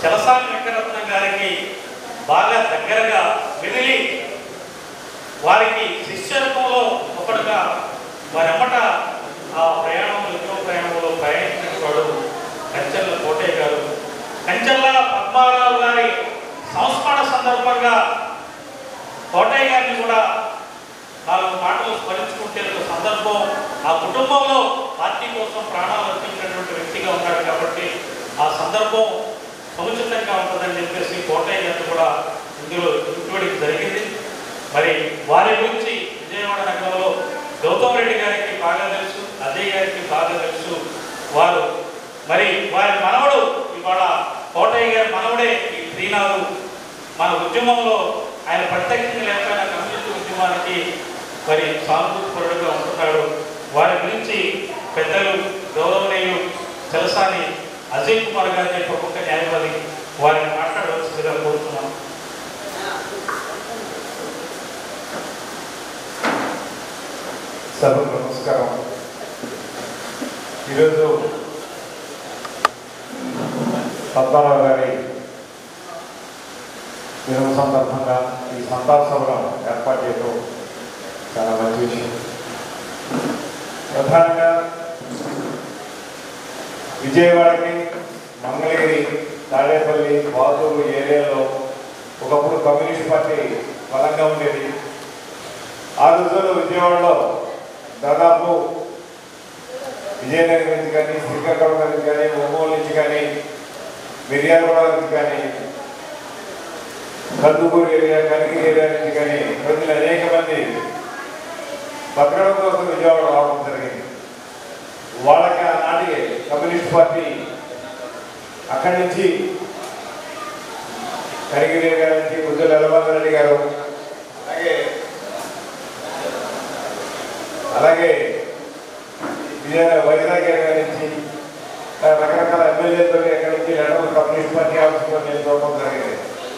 చలసాని వెంకటరత్నం గారికి బాగా దగ్గరగా వెదిలి వారికి శిష్యత్వంలో ఒకడుగా వారెమ్మట ఆ ఉద్యోగ ప్రయాణంలో ప్రయాణించినవాడు కంచెల్ల కోటయ్య గారు. కంచెల్ల పద్మారావు గారి సంస్మరణ సందర్భంగా కోటయ్య గారిని కూడా 4 మాటలు స్మరించుకుంటే ఒక సందర్భం. ఆ కుటుంబంలో పార్టీ కోసం ప్రాణాలు అర్పించినటువంటి వ్యక్తిగా ఉన్నాడు కాబట్టి ఆ సందర్భం సముచితంగా ఉంటుందని చెప్పేసి కోటయ్య గారిని కూడా ఇందులో ఇంక్లూడింగ్ జరిగింది. మరి వారి గురించి విజయవాడ నగరంలో గౌతమ్ రెడ్డి గారికి బాగా తెలుసు, అజయ్ గారికి బాగా తెలుసు. వారు మరి వారి మనవడు ఇవాళ కోటయ్య గారి మనవడే ఈ శ్రీనాథు. మన ఉద్యమంలో ఆయన ప్రత్యక్షంగా లేకపోయినా కమ్యూనిస్ట్ ఉద్యమానికి మరి సానుభూతిపరుడుగా ఉంటున్నాడు. వారి గురించి పెద్దలు గౌరవనీయులు చలసాని అజయ్ కుమార్ గారి ప్రముఖ న్యాయవాది వారిని మాట్లాడవలసిందిగా కోరుతున్నాం. సభకు నమస్కారం. ఈరోజు పద్మారావు గారి విరమణ సందర్భంగా ఈ సంతాప సభను ఏర్పాటు చేయడం చాలా మంచి విషయం. ప్రధానంగా విజయవాడకి, మంగళగిరి, తాడేపల్లి, బాతూరు ఏరియాలో ఒకప్పుడు కమ్యూనిస్ట్ పార్టీ బలంగా ఉండేది. ఆ రోజుల్లో విజయవాడలో దాదాపు విజయనగరం నుంచి కానీ, శ్రీకాకుళం నుంచి కానీ, ఒంగోలు నుంచి కానీ, మిర్యాలగూడ నుంచి కానీ, కందుకూరు ఏరియా, కనిగిరి ఏరియా నుంచి కానీ ప్రజలు అనేక మంది బతకడం కోసం విజయవాడ రావడం జరిగింది. వాళ్ళకి ఆనాటి కమ్యూనిస్ట్ పార్టీ అక్కడి నుంచి కనిగిరి ఏరియా నుంచి ఉజ్జల ఎల్లబంగారెడ్డి గారు, అలాగే వైజాగ్ ఏరియా నుంచి రకరకాల ఎమ్మెల్యేలతో ఎక్కడి నుంచి లెటర్లు కమ్యూనిస్ట్ పార్టీ ఆఫీస్లో నేను చూడడం జరిగింది.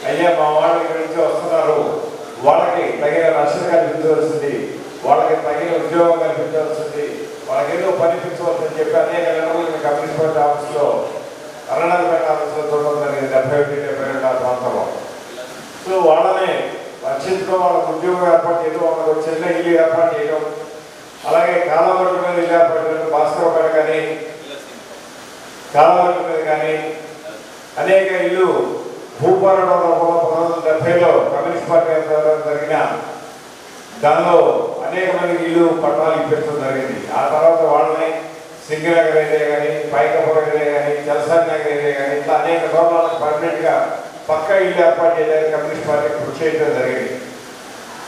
అయ్యా మా వాళ్ళు ఇక్కడి నుంచి వస్తున్నారు, వాళ్ళకి తగిన రక్షణ కల్పించవలసింది, వాళ్ళకి తగిన ఉద్యోగం కల్పించవలసింది, వాళ్ళకి ఏదో పనిపించవలసింది చెప్పి అనేక లెటర్లు కమ్యూనిస్ట్ పార్టీ ఆఫీస్లో అరణాలపేట ఆఫీస్లో చూడడం జరిగింది 71-72 ప్రాంతంలో. సో వాళ్ళని రక్షించడం, వాళ్ళకి ఉద్యోగం ఏర్పాటు చేయడం, వాళ్ళకు చిన్న ఇల్లు ఏర్పాటు చేయడం, అలాగే కాలవడ్డు మీద ఇల్లు ఏర్పాటు చేయడం, భాస్కరపేట కానీ కాలవడ్డు మీద కానీ అనేక ఇల్లు భూపోరాటంలో 1970లో కమ్యూనిస్ట్ పార్టీ జరిగిన దానిలో అనేక మందికి ఇల్లు పట్టాలు ఇప్పించడం జరిగింది. ఆ తర్వాత వాళ్ళని సింగనగర్ ఏరియా కానీ, పైకపురం ఏరియా కానీ, జలసాని నగర్ ఏరియా కానీ ఇట్లా అనేక చోట్ల పర్మనెంట్గా పక్కా ఇల్లు ఏర్పాటు చేయడానికి కమ్యూనిస్ట్ పార్టీ కృషి చేయడం జరిగింది.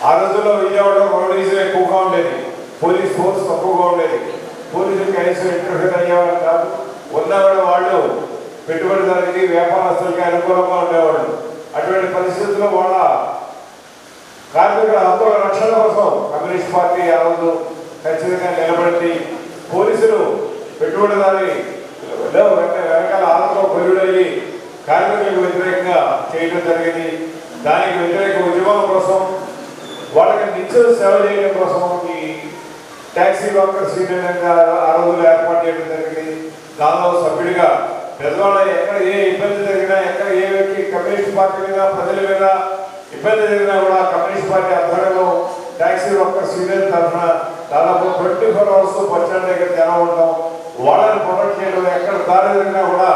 ఆ రోజుల్లో విజయవాడలో రౌడీజం ఎక్కువగా ఉండేది, పోలీస్ ఫోర్స్ తక్కువగా ఉండేది, పోలీసులు కనీసం ఇంటర్ఫీర్ అయ్యేవాళ్ళు కాదు. ఉన్నవాడు వాళ్ళు పెట్టుబడిదారులకి వ్యాపారస్తులకి అనుకూలంగా ఉండేవాళ్ళు. అటువంటి పరిస్థితుల్లో వాళ్ళ కార్మికుల హక్కుల రక్షణ కోసం కమ్యూనిస్ట్ పార్టీ ఆ రోజు ఖచ్చితంగా నిలబడింది. పోలీసులు పెట్టుబడిదారి వెనకాల ఆనందం కొలుడయ్యి కార్మికులకు వ్యతిరేకంగా చేయడం జరిగింది. దానికి వ్యతిరేక ఉద్యమం కోసం, వాళ్ళకి నిత్య సేవ చేయడం కోసం ఈ ట్యాక్సీ వర్కర్స్ యూనియన్ ఆ రోజులు ఏర్పాటు చేయడం జరిగింది. దానిలో సభ్యుడిగా పెద్దవాళ్ళ ఎక్కడ ఏ ఇబ్బంది జరిగినా, ఎక్కడ ఏ వ్యక్తి కమ్యూనిస్ట్ పార్టీ మీద ప్రజల మీద ఇబ్బంది జరిగినా కూడా కమ్యూనిస్ట్ పార్టీ ఆధ్వర్యంలో ట్యాక్సీ వర్కర్స్ యూనియన్ తరఫున దాదాపు 24 hours బస్ స్టాండ్ దగ్గర జనం ఉండడం, వాళ్ళని ప్రొటెక్ట్ చేయడం, ఎక్కడ దారి జరిగినా కూడా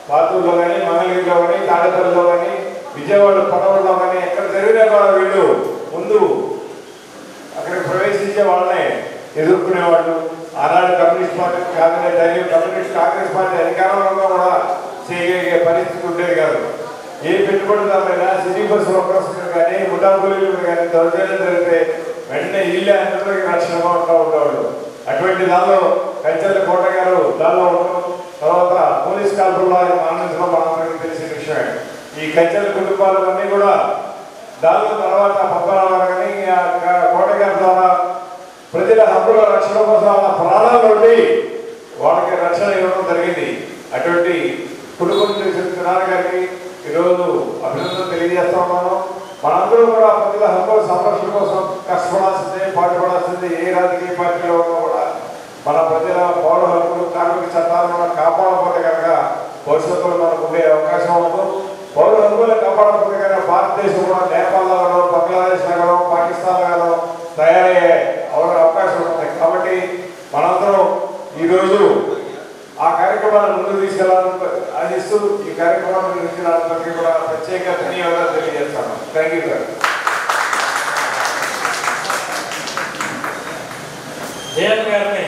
పాతూరులో కానీ, మంగళగిరిలో కానీ, తాడేపల్లిలో కానీ, విజయవాడ పడవల్లో కానీ ఎక్కడ జరిగినా కూడా వీళ్ళు ముందు అక్కడికి ప్రవేశించే వాళ్ళని ఎదుర్కొనేవాళ్ళు. ఆనాడు communist party communist Congress party అధికారంలో కూడా చేయగలిగే పరిస్థితి ఉండేది కాదు. ఏ పెట్టుబడిదారులైనా సిటీ బస్సు వర్కర్స్ కానీ, ముఠా కూలీలు కానీ దౌర్జన్యం జరిగితే వెంటనే ఇల్లు అందరికీ రక్షణగా ఉంటూ ఉండేవాళ్ళు. అటువంటి దానిలో కంచెల కోట గారు దానిలో ఉండడం, తర్వాత పోలీస్ కాల్పుల్లో ఆయన మరణించడం మనందరికీ తెలిసిన విషయమే. ఈ కంచెల కుటుంబాలన్నీ కూడా దానిలో తర్వాత పద్మనాభ కానీ కోట గారి ద్వారా ప్రజల హక్కుల రక్షణ కోసం ఆ ప్రాణాలు ఉండి వాళ్ళకి రక్షణ ఇవ్వడం జరిగింది. అటువంటి కుటుంబం చెప్తున్నారు గారికి ఈరోజు అభినందనలు తెలియజేస్తా ఉన్నాను. మనందరూ కూడా ప్రజల హక్కుల సంరక్షణ కోసం కష్టపడాల్సిందే, పాటుపడాల్సిందే. ఏ రాజకీయ పార్టీలో ఉన్నా కూడా మన ప్రజల పౌర హక్కులు, కార్మిక చట్టాలను మనం కాపాడకపోతే కనుక భవిష్యత్తులో మనకు ఉండే అవకాశం ఉండదు. పౌర హక్కులు కాపాడకపోతే కనుక భారతదేశం కూడా నేపాల్లో, బంగ్లాదేశ్ లాగానో, పాకిస్తాన్ లాగానో తయారయ్యే అవకాశం ఉంటుంది. కాబట్టి మనందరం ఈరోజు ఆ కార్యక్రమాన్ని ముందుకు తీసుకెళ్లాలని ఆశిస్తూ ఈ కార్యక్రమాన్ని నిర్వహించిన అందరికీ కూడా ప్రత్యేక ధన్యవాదాలు తెలియజేస్తాను. Thank you sir. జయన్ గారిని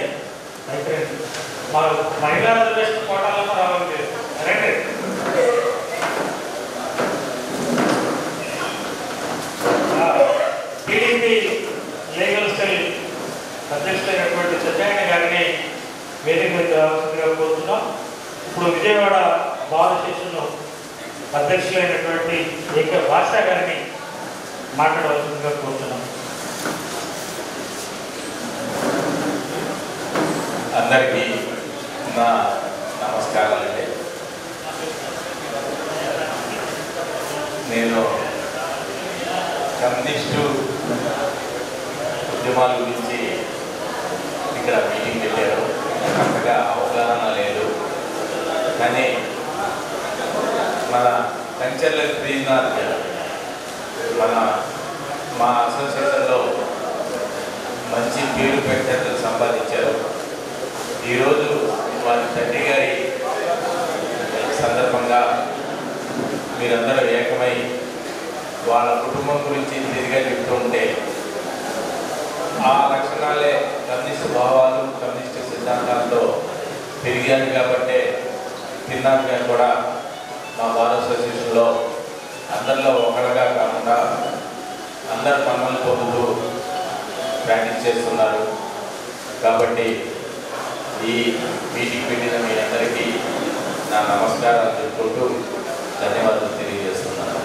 మా మహిళా రిజర్వేషన్ కోటాలను రావాలి. రండి. టీడీపీ లీగల్ స్టైల్ అధ్యక్షులైనటువంటి సత్యనారాయణ గారిని వేదిక మీద రావాల్సిందిగా కోరుతున్నాం. ఇప్పుడు విజయవాడ బార్ స్టేషన్ అధ్యక్షులైనటువంటి ఏక భాషా గారిని మాట్లాడవలసిందిగా కోరుతున్నాం. అందరికీ నా నమస్కారాలండి. నేను కమ్యూనిస్టు ఉద్యమాల గురించి ఇక్కడ మీటింగ్ పెట్టారు, నాకు అంతగా అవగాహన లేదు. కానీ మన కంచెర్ల శ్రీనాథ్ మా అసోసియేషన్లో మంచి పేరు ప్రఖ్యాతులు సంపాదించారు. ఈరోజు వారి తండ్రి గారి సందర్భంగా మీరందరూ ఏకమై వాళ్ళ కుటుంబం గురించి తిరిగా చెప్తూ ఉంటే ఆ లక్షణాలే కమ్యూనిస్ట్ భావాలు, కమ్యూనిస్ట్ సిద్ధాంతాలతో పెరిగాను. కాబట్టే తిన్నాను గారు కూడా మా బార్ అసోసియేషన్లో అందరిలో ఒకటిగా కాకుండా అందరు మమ్మల్ని పొందుతూ ప్రాక్టీస్ చేస్తున్నారు. కాబట్టి ఈ మీటింగ్ పెట్టిన మీ అందరికీ నా నమస్కారాలు చెప్పుకుంటూ ధన్యవాదాలు తెలియజేస్తున్నాను.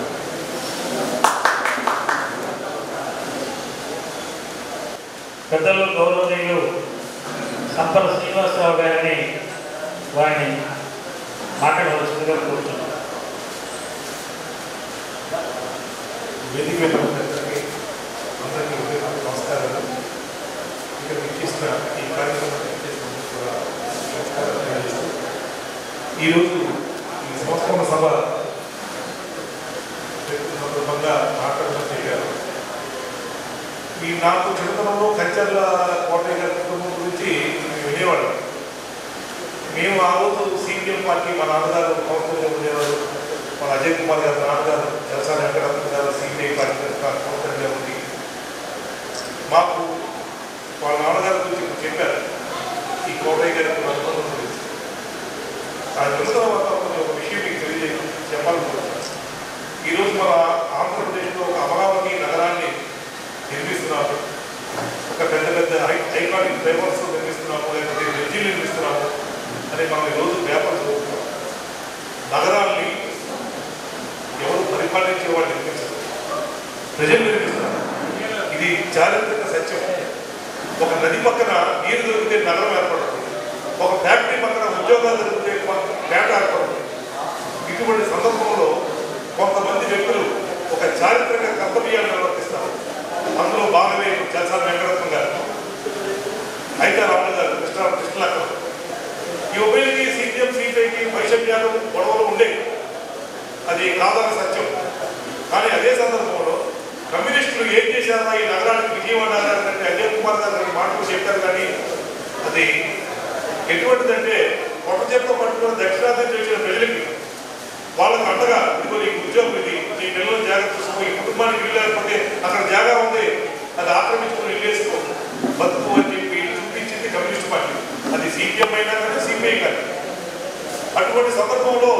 పెద్దలు గౌరవనీయులు సంపర శ్రీనివాసరావు గారిని వారిని మాట్లాడవలసిందిగా కోరుతున్నాను. వేదిక మీద అందరికీ నమస్కారాలు. ఇక్కడ ఇచ్చేసిన ఈ కార్యక్రమాన్ని చేసినందుకు కూడా నమస్కారాలు తెలియజేస్తూ ఈరోజు ఈ సంస్కరణ సభ సందర్భంగా మాట్లాడడం చెప్పారు. ఈ నాకు చిన్నతనంలో కంచర్ల కోటయ్య గారి కుటుంబం గురించి వినేవాడు. మేము ఆ రోజు సిపిఎం పార్టీ మా నాన్నగారు కౌన్సిలర్గా ఉండేవారు. మన అజయ్ కుమార్ గారు నాన్నగారు జలసాని వెంకటరత్న గారు సిపిఐ పార్టీ కౌన్సిలర్గా ఉంది. మాకు వాళ్ళ నాన్నగారి గురించి చెప్పారు ఈ కోటయ్య గారి అనుబంధం గురించి. ఆ విన్న తర్వాత ఒక విషయం మీకు చెప్పాలనుకుంటున్నాను. ఈరోజు మన ఆంధ్రప్రదేశ్లో ఒక అమరావతి నగరాన్ని నిర్మిస్తున్నాము, ఒక పెద్ద పెద్ద ఐకానిక్ ఫ్రేమ్వర్క్స్ నిర్మిస్తున్నాము, లేకపోతే బ్రిడ్జిలు నిర్మిస్తున్నాము అని మనం ఈరోజు పేపర్ చదువుతున్నాం. నగరాల్ని ఎవరు పరిపాలించే వాళ్ళు నిర్మించారు, ప్రజలు నిర్మిస్తున్నారు. ఇది చారిత్రక సత్యం. ఒక నది పక్కన నీరు దొరికితే నగరం ఏర్పడుతుంది, ఒక ఫ్యాక్టరీ పక్కన ఉద్యోగాలు దొరికితే పేట ఏర్పడుతుంది. ఇటువంటి సందర్భంలో కొంతమంది వ్యక్తులు ఒక చారిత్రక కర్తవ్యాన్ని నిర్వర్తిస్తారు. అందులో భాగమే జలసాని వెంకటరత్న గారు, అయితే రాములు గారు, కృష్ణలక్కలు. ఈ ఉభయకి సిపిఎం సిపిఐకి వైషమ్యాలు గొడవలు ఉండేవి, అది కాదన్న సత్యం. కానీ అదే సందర్భంలో కమ్యూనిస్టులు ఏం చేశారా ఈ నగరానికి విజయవాడ అంటే అజయ్ కుమార్ గారు మాటలు చెప్పారు. కానీ అది ఎటువంటిదంటే కొత్త చేత పట్టుకున్న దక్షిణాది చేసిన ప్రజలకి వాళ్ళకు అండగా ఇదిగో ఈ ఉద్యోగం, ఇది ఈ పిల్లలు జాగ్రత్త చూసుకో, ఈ కుటుంబానికి ఇల్లు లేకపోతే అక్కడ జాగా ఉంది అది ఆక్రమించుకుని ఇల్లు వేసుకో బతుకు అని చెప్పి చూపించింది కమ్యూనిస్ట్ పార్టీ. అది సిపిఎం అయినా కానీ సిపిఐ కానీ. అటువంటి సందర్భంలో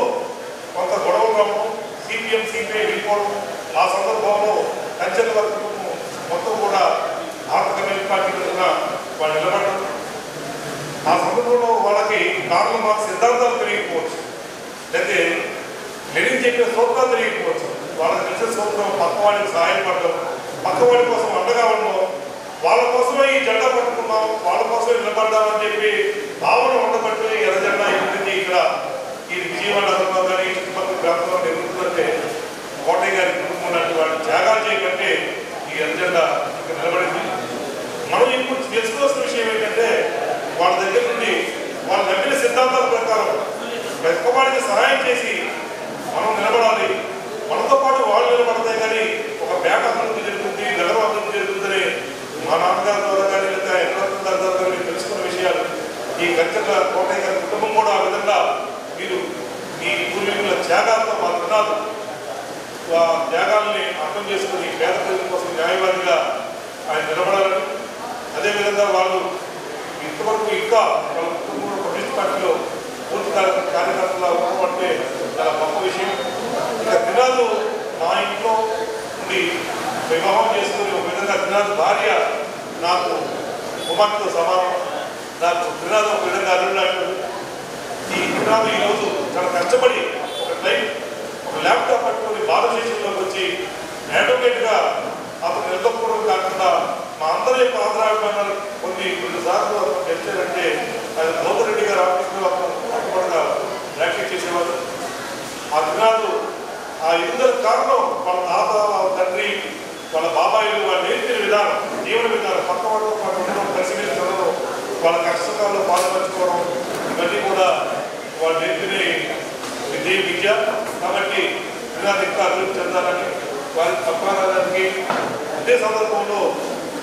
కొంత గొడవలు రావడం, సిపిఎం సిపిఐ వెళ్ళిపోవడం. ఆ సందర్భంలో కంచెల వరకు మొత్తం కూడా భారత కమ్యూనిస్ట్ పార్టీ తరఫున వాళ్ళు నిలబడ్డారు. ఆ సందర్భంలో వాళ్ళకి కార్ల మార్క్స్ సిద్ధాంతాలు తెలియకపోవచ్చు, లేకపోతే లెనిన్ చెప్పిన సూత్రాలు తెలియకపోవచ్చు. వాళ్ళకి తెలిసిన సూత్రం పక్కవాడికి సహాయపడడం, పక్కవాడి కోసం అండగా ఉండడం, వాళ్ళ కోసమే ఈ జెండా పట్టుకున్నాం, వాళ్ళ కోసమే నిలబడ్డామని చెప్పి భావన ఉండబట్టి ఎర్ర జెండా ఎగురుతుంది. ఇక్కడ ఈ విజయవాడ నగరంలో కానీ చుట్టుపక్కల ప్రాంతంలో ఎగురుతుందంటే కోటయ్య గారి కుటుంబం లాంటి వాళ్ళు త్యాగాలు చేయబట్టే ఈ ఎర్ర జెండా ఇక్కడ నిలబడింది. మనం ఇప్పుడు తెలుసుకోవాల్సిన విషయం ఏంటంటే వాళ్ళ దగ్గర నుండి వాళ్ళు నమ్మిన సిద్ధాంతాల ప్రకారం పెద్దవాడికి సహాయం చేసి మనం నిలబడాలి, మనతో పాటు వాళ్ళు నిలబడతాయి. కానీ ఒక పేట అభివృద్ధి జరుగుతుంది, నగరం అభివృద్ధి జరుగుతుందని మా నాన్నగారి ద్వారా కానీ లేదా వెంకటరత్న గారి ద్వారా కానీ తెలుసుకున్న విషయాలు. ఈ కంచెల కోటయ్య గారి కుటుంబం కూడా ఆ విధంగా మీరు మీ పూర్వీకుల త్యాగాలతో మా దినాలు ఆ త్యాగాల్ని అర్థం చేసుకుని పేద ప్రజల కోసం న్యాయవాదిగా ఆయన నిలబడాలని, అదేవిధంగా వాళ్ళు ఇంతవరకు ఇంకా వాళ్ళ కుటుంబంలో కమ్యూనిస్ట్ పార్టీలో పూర్తి కార్యకర్తలు ఉండడం అంటే చాలా గొప్ప విషయం. ఇక దినాలు మా ఇంట్లో ఉండి వివాహం చేసుకుని ఒక విధంగా దినాలు భార్య నాకు కుమార్తెతో సమానం, నాకు దినాలు ఒక విధంగా అల్లుడు. ఈ దినాలు ఈరోజు చాలా కష్టపడి ఒక ల్యాప్టాప్ పట్టుకొని భారతదేశంలోకి వచ్చి అడ్వకేట్గా అతను నిలదొక్కడం కాకుండా మా అందరి యొక్క ఆదరాభిమానాలు కొన్నిసార్లు అతను తెలిసారంటే అది గౌతరెడ్డి గారు ఆఫీస్లో అతను కట్టుబడిగా ప్రాక్టీస్ చేసేవారు. ఆ దినాలు ఆ ఇద్దరు కారణం వాళ్ళ తాత, వాళ్ళ తండ్రి, వాళ్ళ బాబాయిలు వాళ్ళు నేర్పిన విధానం, జీవన విధానం, పక్క వాళ్ళతో పాటు ఉండడం, కలిసిమెలిసి ఉండడం, వాళ్ళ కష్టకాల్లో పాల్పంచుకోవడం, ఇవన్నీ కూడా వాళ్ళు నేర్పిన విద్య. కాబట్టి దినాలు ఇంకా అభివృద్ధి చెందాలని వారికి తప్పడానికి అదే సందర్భంలో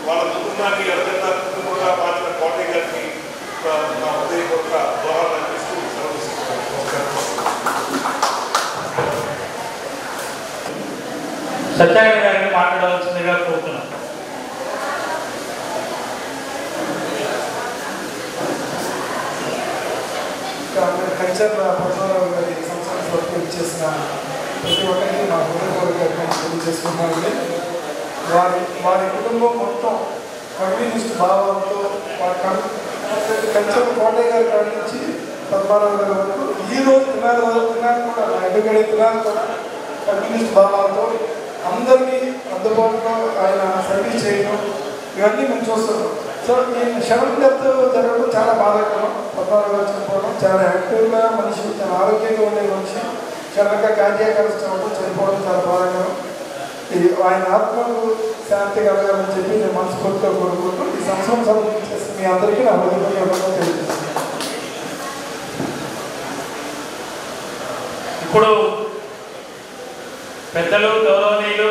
వాళ్ళ కుటుంబాన్ని ఎర్రజెండా కుటుంబంగా మార్చిన కోటయ్య గారికి నా హృదయపూర్వక దోహాలు అనిపిస్తూ సత్యాగ్రహ గారిని మాట్లాడవలసిందిగా కోరుతున్నాను. కంచెల పద్మనాభరావు గారి సంస్థ చేసిన ప్రతి ఒక్కరికి నా హృదయపూర్వక తెలియజేసుకున్నానండి. వారి కుటుంబం మొత్తం కమ్యూనిస్ట్ భావాలతో కంచెల కోటయ్య గారి కాడి నుంచి పద్మనాభరావు గారి వరకు ఈ రోజు తినాలి కూడా ఎదుగడే తినాలి కూడా కమ్యూనిస్ట్ భావాలతో అందరికీ అందుబాటులో ఆయన సర్వీస్ చేయడం ఇవన్నీ మేము చూస్తున్నాం. సో ఈ షడన్ డెత్ జరగడం చాలా బాధాకరం. పద్మారావు గారు చనిపోవడం, చాలా యాక్టివ్గా మనిషి, చాలా ఆరోగ్యంగా ఉండే మనిషి సడన్గా కార్డియాక్ అరెస్ట్ అవ్వడం, చనిపోవడం చాలా బాధాకరం. ఇది ఆయన ఆత్మకు శాంతి కలగాలని చెప్పి నేను మనస్ఫూర్తిగా కోరుకుంటూ ఈ సంవత్సరం సమర్పించేసి మీ అందరికీ నా హృదయపూర్వకంగా తెలియజేస్తాను. ఇప్పుడు పెద్దలు గౌరవనీయులు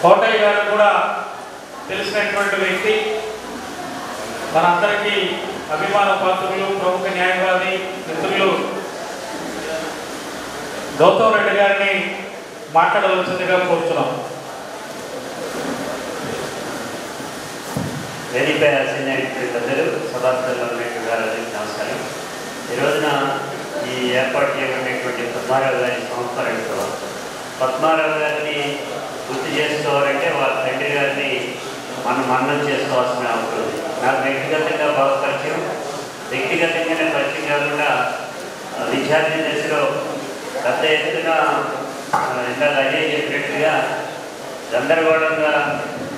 కోటయ్య గారు కూడా తెలిసినటువంటి వ్యక్తి, మనందరికీ అభిమాన పాత్రులు, ప్రముఖ న్యాయవాది మిత్రులు గౌతమ్ రెడ్డి గారిని మాట్లాడవలసిందిగా కోరుతున్నాం. వేదికపై ఆశీర్వదించిన పెద్దలు, సభాస్థులు గారికి నమస్కారం. ఈ రోజున ఈ ఏర్పాటు చేయబడినటువంటి పద్మారావు గారి సంస్మరణ సభ. పద్మారావు గారిని గుర్తు చేసుకోవాలంటే వాళ్ళ తండ్రి గారిని మనం మన్నం చేసుకోవాల్సిన అవసరం ఉంది. నాకు వ్యక్తిగతంగా బాగా పరిచయం, వ్యక్తిగతంగానే పరిచయం కాకుండా విద్యార్థి దశలో పెద్ద ఎత్తున ఇందాక అజయ్ చెప్పినట్టుగా గందరగోళంగా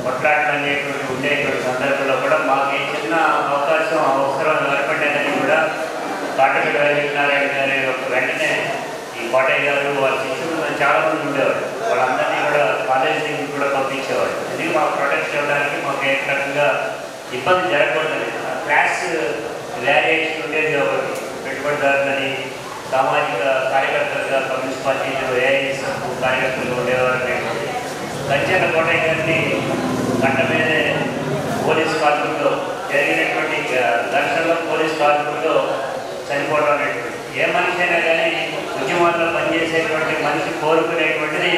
కొట్లాటలు అనేటువంటి ఉండేటువంటి సందర్భంలో కూడా మాకు చిన్న అవకాశం అవసరం ఏర్పడ్డదని కూడా కాటగడ్డ నారాయణ గారి యొక్క వెంటనే ఈ కోటయ్య గారు వారి శిష్యులు చాలామంది ఉండేవారు. వాళ్ళందరినీ కూడా కాలేజీ కూడా పంపించేవారు. ఇది మాకు ప్రొటెక్ట్ చేయడానికి మాకు ఏ రకంగా ఇబ్బంది జరగకూడదని క్లాస్ వేరియేషన్ ఉండేది కాబట్టి పెట్టుబడిదారులని సామాజిక కార్యకర్తలుగా కమ్యూనిస్ట్ పార్టీలు ఏఐఎస్ కార్యకర్తలు ఉండేవారు. కంచెల కోటయ్య గారిని గంట మీదే పోలీస్ కాల్పుల్లో జరిగినటువంటి ఘర్షణలో పోలీస్ కాల్పుల్లో చనిపోవడం అనేటువంటి ఏ మనిషి అయినా కానీ ఉద్యమాల్లో పనిచేసేటువంటి మనిషి కోరుకునేటువంటిది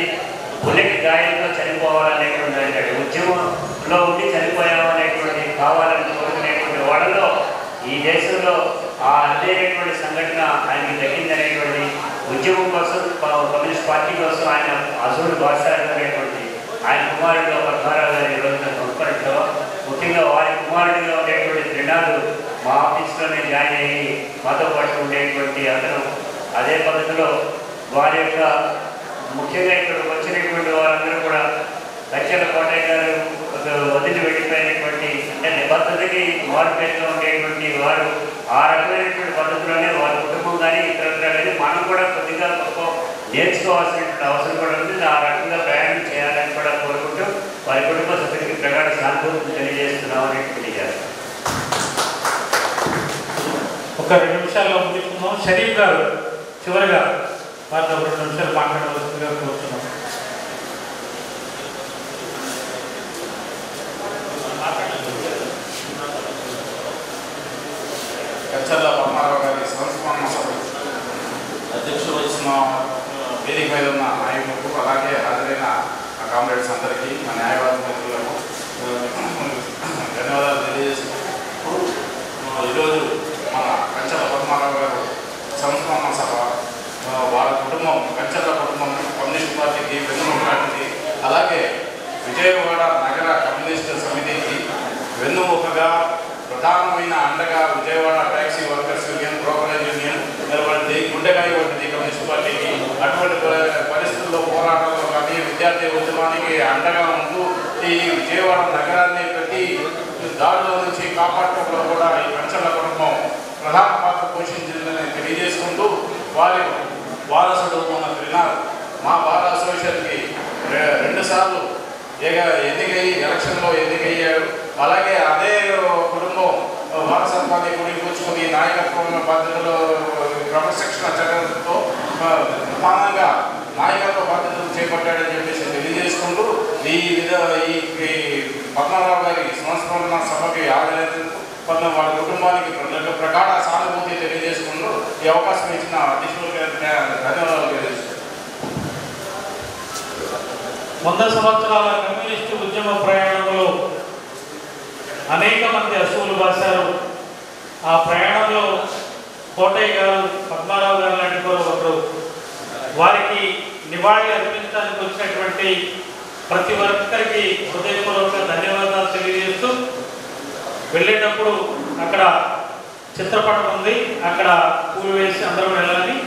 బుల్లెట్ గాయంతో చనిపోవాలనేటువంటి అంటాడు. ఉద్యమంలో ఉండి చనిపోయామనేటువంటి కావాలని కోరుకునేటువంటి వాళ్ళలో ఈ దేశంలో ఆ అదేటువంటి సంఘటన ఆయనకి దక్కిందనేటువంటి ఉద్యమం కోసం కమ్యూనిస్ట్ పార్టీ కోసం ఆయన అసలు భాషాడనేటువంటి ఆయన కుమారుడిగా పద్మారావు గారి రోజున సంస్మరించడం, ముఖ్యంగా వారి కుమారుడిగా ఉండేటువంటి త్రినాథు మా ఆఫీస్లోనే జాయిన్ అయ్యి మాతో పాటు ఉండేటువంటి అతను అదే పద్ధతిలో వారి యొక్క ముఖ్యంగా ఇక్కడికి వచ్చినటువంటి వారందరూ కూడా కంచెల కోటయ్య గారు వదిలి వెళ్ళిపోయినటువంటి అంటే నిబద్ధతకి మార్పేట్లో ఉండేటువంటి వారు ఆ రకమైనటువంటి పద్ధతిలోనే వారి కుటుంబం కానీ ఇతరులు కానీ మనం కూడా కొద్దిగా గొప్ప నేర్చుకోవాల్సినటువంటి అవసరం కూడా ఉంది. ఆ రకంగా ప్రయాణం చేయాలని కూడా కోరుకుంటూ వారి కుటుంబ సభ్యులకి ప్రగాఢ సానుభూతిని తెలియజేస్తున్నాం అనేటువంటి చేస్తాం. ఒక 2 నిమిషాల్లో ముగించుకుందాం. షరీఫ్ గారు చివరిగా వారితో 2 నిమిషాలు మాట్లాడవలసిందిగా కోరుతున్నాం. కంచెల పద్మారావు గారి సంస్మరణ సభ అధ్యక్షులు వచ్చిన వేదిక మీద ఉన్న నాయకులకు, అలాగే హాజరైన కామ్రేడ్స్ అందరికీ, మా న్యాయవాది మిత్రులకు ధన్యవాదాలు తెలియజేసుకుంటూ ఈరోజు మన కంచెల పద్మారావు గారు సంస్మరణ సభ వాళ్ళ కుటుంబం, కంచెల కుటుంబం కమ్యూనిస్ట్ పార్టీకి వెన్నుముక లాంటిది. అలాగే విజయవాడ నగర కమ్యూనిస్ట్ సమితికి వెన్నుముకగా ప్రధానమైన అండగా Vijayawada taxi workers union, brokerage union నిలబడింది. గుండెకాయ వంటిది కమ్యూనిస్ట్ పార్టీకి. అటువంటి పరిస్థితుల్లో పోరాటంలో కానీ విద్యార్థి ఉద్యమానికి అండగా ఉంటూ ఈ విజయవాడ నగరాన్ని ప్రతి దాడిలో నుంచి కాపాడటంలో కూడా ఈ కంచెల కుటుంబం ప్రధాన పాత్ర పోషించిందని తెలియజేసుకుంటూ వారి వారసుడు ఉన్న త్రినాథ్ మా బార్ అసోసియేషన్కి 2 సార్లు ఎన్నికయ్యి ఎలక్షన్లో ఎన్నికయ్యాడు. అలాగే అదే కుటుంబం వారసత్వాన్ని కూర్చుకుని నాయకత్వం పద్ధతిలో క్రమశిక్షణ చర్యలతో ప్రధానంగా నాయకత్వ బాధ్యతలు చేపట్టాడని చెప్పేసి తెలియజేసుకుంటూ ఈ పద్మారావు గారి సంస్మరణ సభకి హాజరైనందుకు వారి కుటుంబానికి ప్రగాఢ సానుభూతి తెలియజేసుకుంటూ ఈ అవకాశం ఇచ్చిన అధ్యక్షులకు ధన్యవాదాలు తెలియజేస్తున్నాను. 100 సంవత్సరాల కమ్యూనిస్టు ఉద్యమ ప్రయాణంలో అనేక మంది అసువులు బాసారు. ఆ ప్రయాణంలో కోటయ్య గారు, పద్మారావు గారు లాంటి వారు ఒకరు. వారికి నివాళి అర్పించడానికి వచ్చినటువంటి ప్రతి ఒక్కరికి హృదయపూర్వక ధన్యవాదాలు తెలియజేస్తూ వెళ్ళేటప్పుడు అక్కడ చిత్రపటం ఉంది, అక్కడ పూలు వేసి అందరూ వెళ్ళాలని.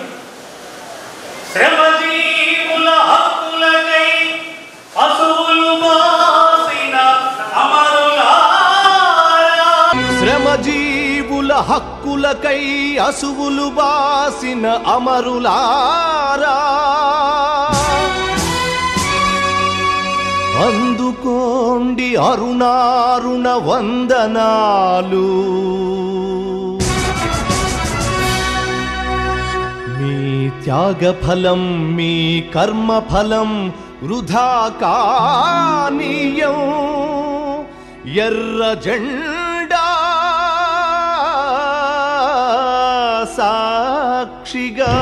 శ్రమజీవుల హక్కులకై అసువులు బాసి శ్రమజీవుల హక్కులకై అసువులు బాసిన అమరులారా అందుకోండి అరుణారుణ వందనాలు. మీ త్యాగఫలం మీ కర్మఫలం వృధా కానీయం. ఎర్ర జెండా సాక్షిగా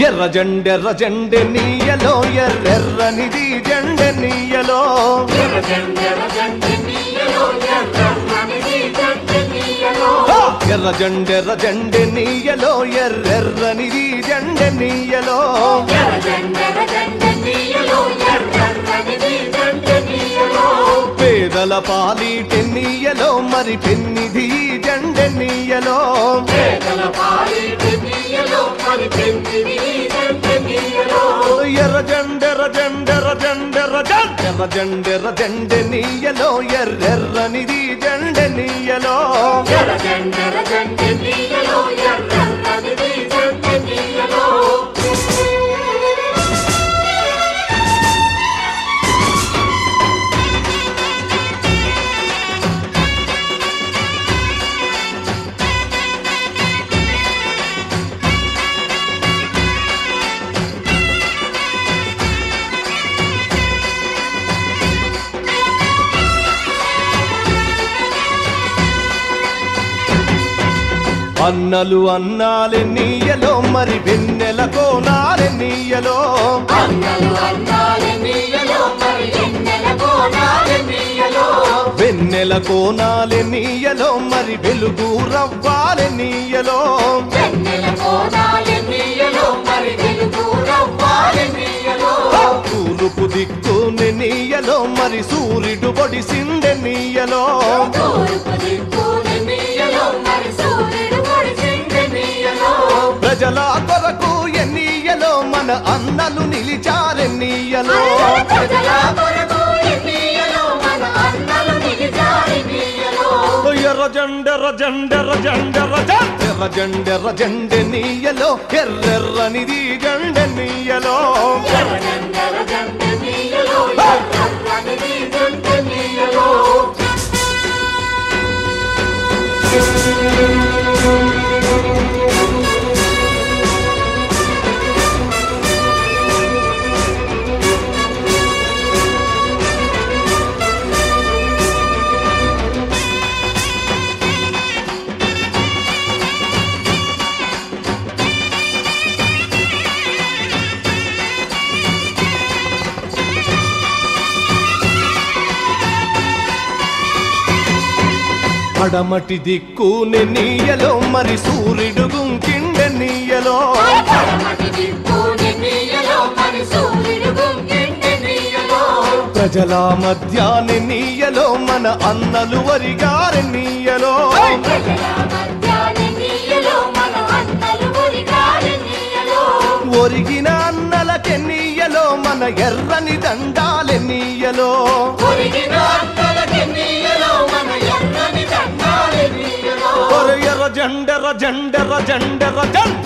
ఎర్ర జెండె నీయలో ఎర్రెర్రనిది జెండె నీయలో. ఎర్ర జెండె నీయలో ఎర్రెర్రనిది జెండె నీయలో. పేదల పాలిటె నీయలో మరి పెన్నిధి జెండె నీయలో. ఎర్ర జెండె నీయలో ఎర్రెర్రనిది జెండె నీయలో. అన్నలు అన్నాలే నీయలో మరి వెన్నెల కోనాలే నీయలో. వెన్నెల కోనాలే నీయలో మరి వెలుగు రవ్వాలే నీయలో. తూర్పు దిక్కుని నీయలో మరి సూర్యుడు పొడిసిందె నీయలో. ప్రజల కొరకు ఎన్నీయలో మన అన్నలు నిలిచారెన్నీయలో. ఎర్ర జెండె నీయలో ఎర్రెర్రనిది జెండె నీయలో. పడమటి దిక్కుని నీయలో మరి సూర్యుడు గుంకిండె నీయలో. ప్రజల మధ్యాని నీయలో మన అన్నలు వరిగారె నీయలో. ఒరిగిన అన్నలకె నీయలో మన ఎర్రని దండాలె నీయలో.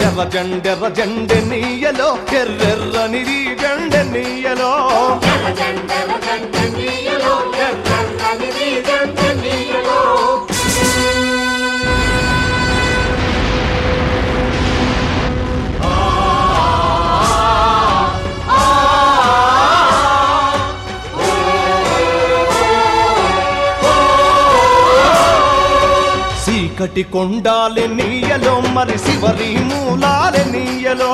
ఎర్ర జెండె నీయలో ఎర్రెర్రనిది జెండె నీయలో. చీకటి కొండాలె నీయలో మరి శివరి మూలాలె నీయలో.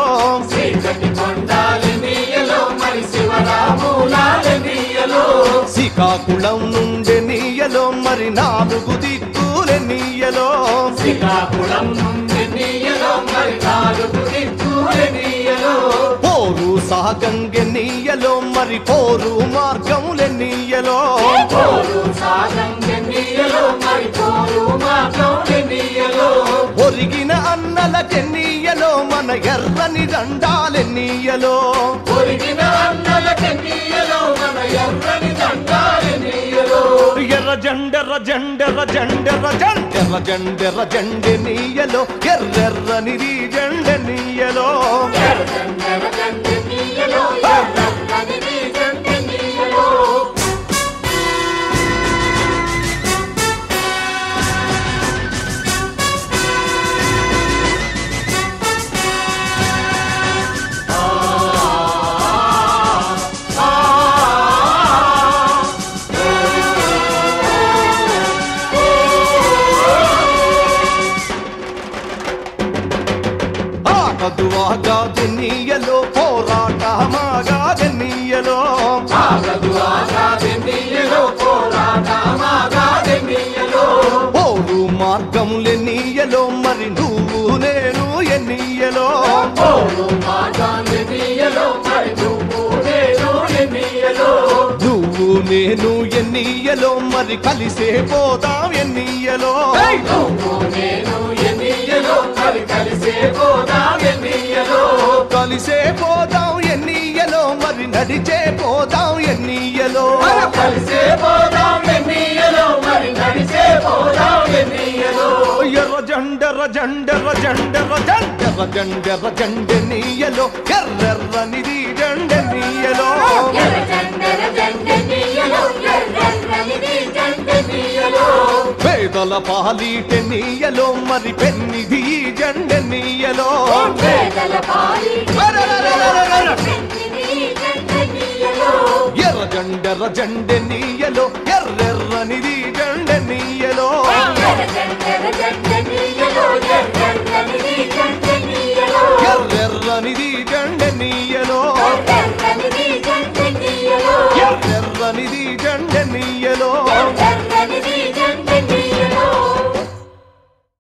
శ్రీకాకుళం నుండి నీయలో మరి 4 దిక్కులె నీయలో. పోరు సాగంగె నీయలో మరి పోరు మార్గములె నీయలో. ఒరిగిన అన్నలకెన్నీయలో మన ఎర్రని దండాలెన్నీయలో ఎర్ర జెండెర్ర జెండెర్ర జెండెర్ర జెండెర్ర జెండెర్ర జెండెనీయలో ఎర్రెర్రని జెండెనీయలో ఆగదువాగాదెన్నీయలో పోరాటమాగాదెన్నీయలో ఓరు మార్గములెన్నీయలో మరి నువ్వు నేను ఎన్నీయలో నువ్వు నేను ఎన్నీయలో మరి కలిసే పోదాం ఎన్నీయలో కలిసే పోదాం ఎన్నీయలో మరి నడిచే పోదాం ఎన్నీయలో ఎర్ర జెండెర్ర జెండెర్ర జెండెర్ర జెండెర్ర జెండెర్ర జెండెనీయలో ఎర్రెర్రనిది జెండెనీయలో పేదల పాలీటెన్నీయలో మరి పెన్నిది జెండెనీయలో ఎర్ర జెండెర్ర జెండెనీయలో ఎర్రెర్రనిది జెండెనీయలో